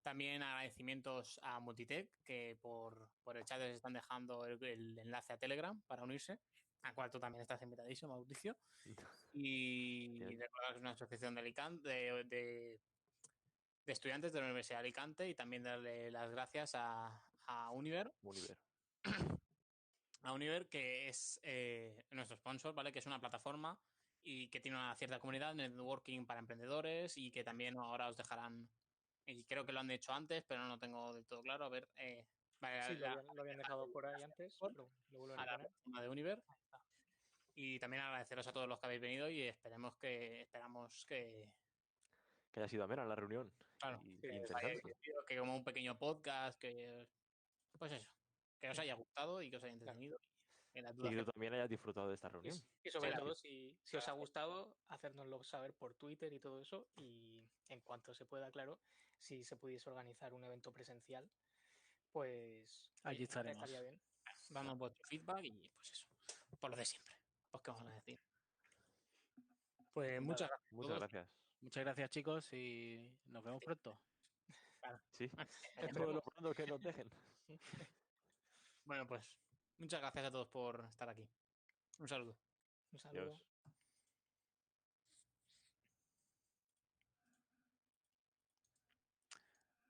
B: También agradecimientos a Multitech, que por el chat les están dejando el enlace a Telegram para unirse, al cual tú también estás invitadísimo, Mauricio. Y
C: Bien.
B: recordar que es una asociación de Alicante, de estudiantes de la Universidad de Alicante, y también darle las gracias a Univer,
C: Univer.
B: a Univer, que es nuestro sponsor, ¿vale? Que es una plataforma y que tiene una cierta comunidad de networking para emprendedores, y que también ahora os dejarán, y creo que lo han hecho antes, pero no lo tengo del todo claro. A ver, vale,
D: Sí, lo habían dejado por ahí antes, pero lo vuelven
B: a
D: a
B: la
D: poner.
B: plataforma de Univer.
D: Ahí está.
B: Y también agradeceros a todos los que habéis venido, y esperamos que
C: Que haya sido amena la reunión.
B: claro,
C: Y
B: que os haya
C: interesante.
B: divertido, que como un pequeño podcast, que pues eso, que os
D: Sí.
B: haya gustado y que os haya
D: Claro.
B: entretenido. En la
C: Y
B: duda
C: que tú también hayas disfrutado de esta reunión.
D: Y sobre
B: Sí,
D: todo, si os ha gustado, hacérnoslo saber por Twitter y todo eso. Y en cuanto se pueda, claro, si se pudiese organizar un evento presencial, pues
A: Allí
D: oye,
A: estaremos.
D: estaría bien.
B: damos vuestro feedback y pues eso, por lo de siempre. Pues qué vamos a decir. Pues muchas gracias a
C: Muchas
B: todos.
C: gracias.
A: Muchas gracias, chicos, y nos vemos pronto.
B: Claro.
C: Sí.
B: Esperemos.
C: Todo lo pronto que nos dejen.
B: Bueno, pues muchas gracias a todos por estar aquí. Un saludo.
D: Un saludo.
C: Dios.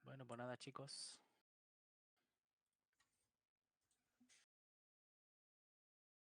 A: Bueno, pues nada, chicos.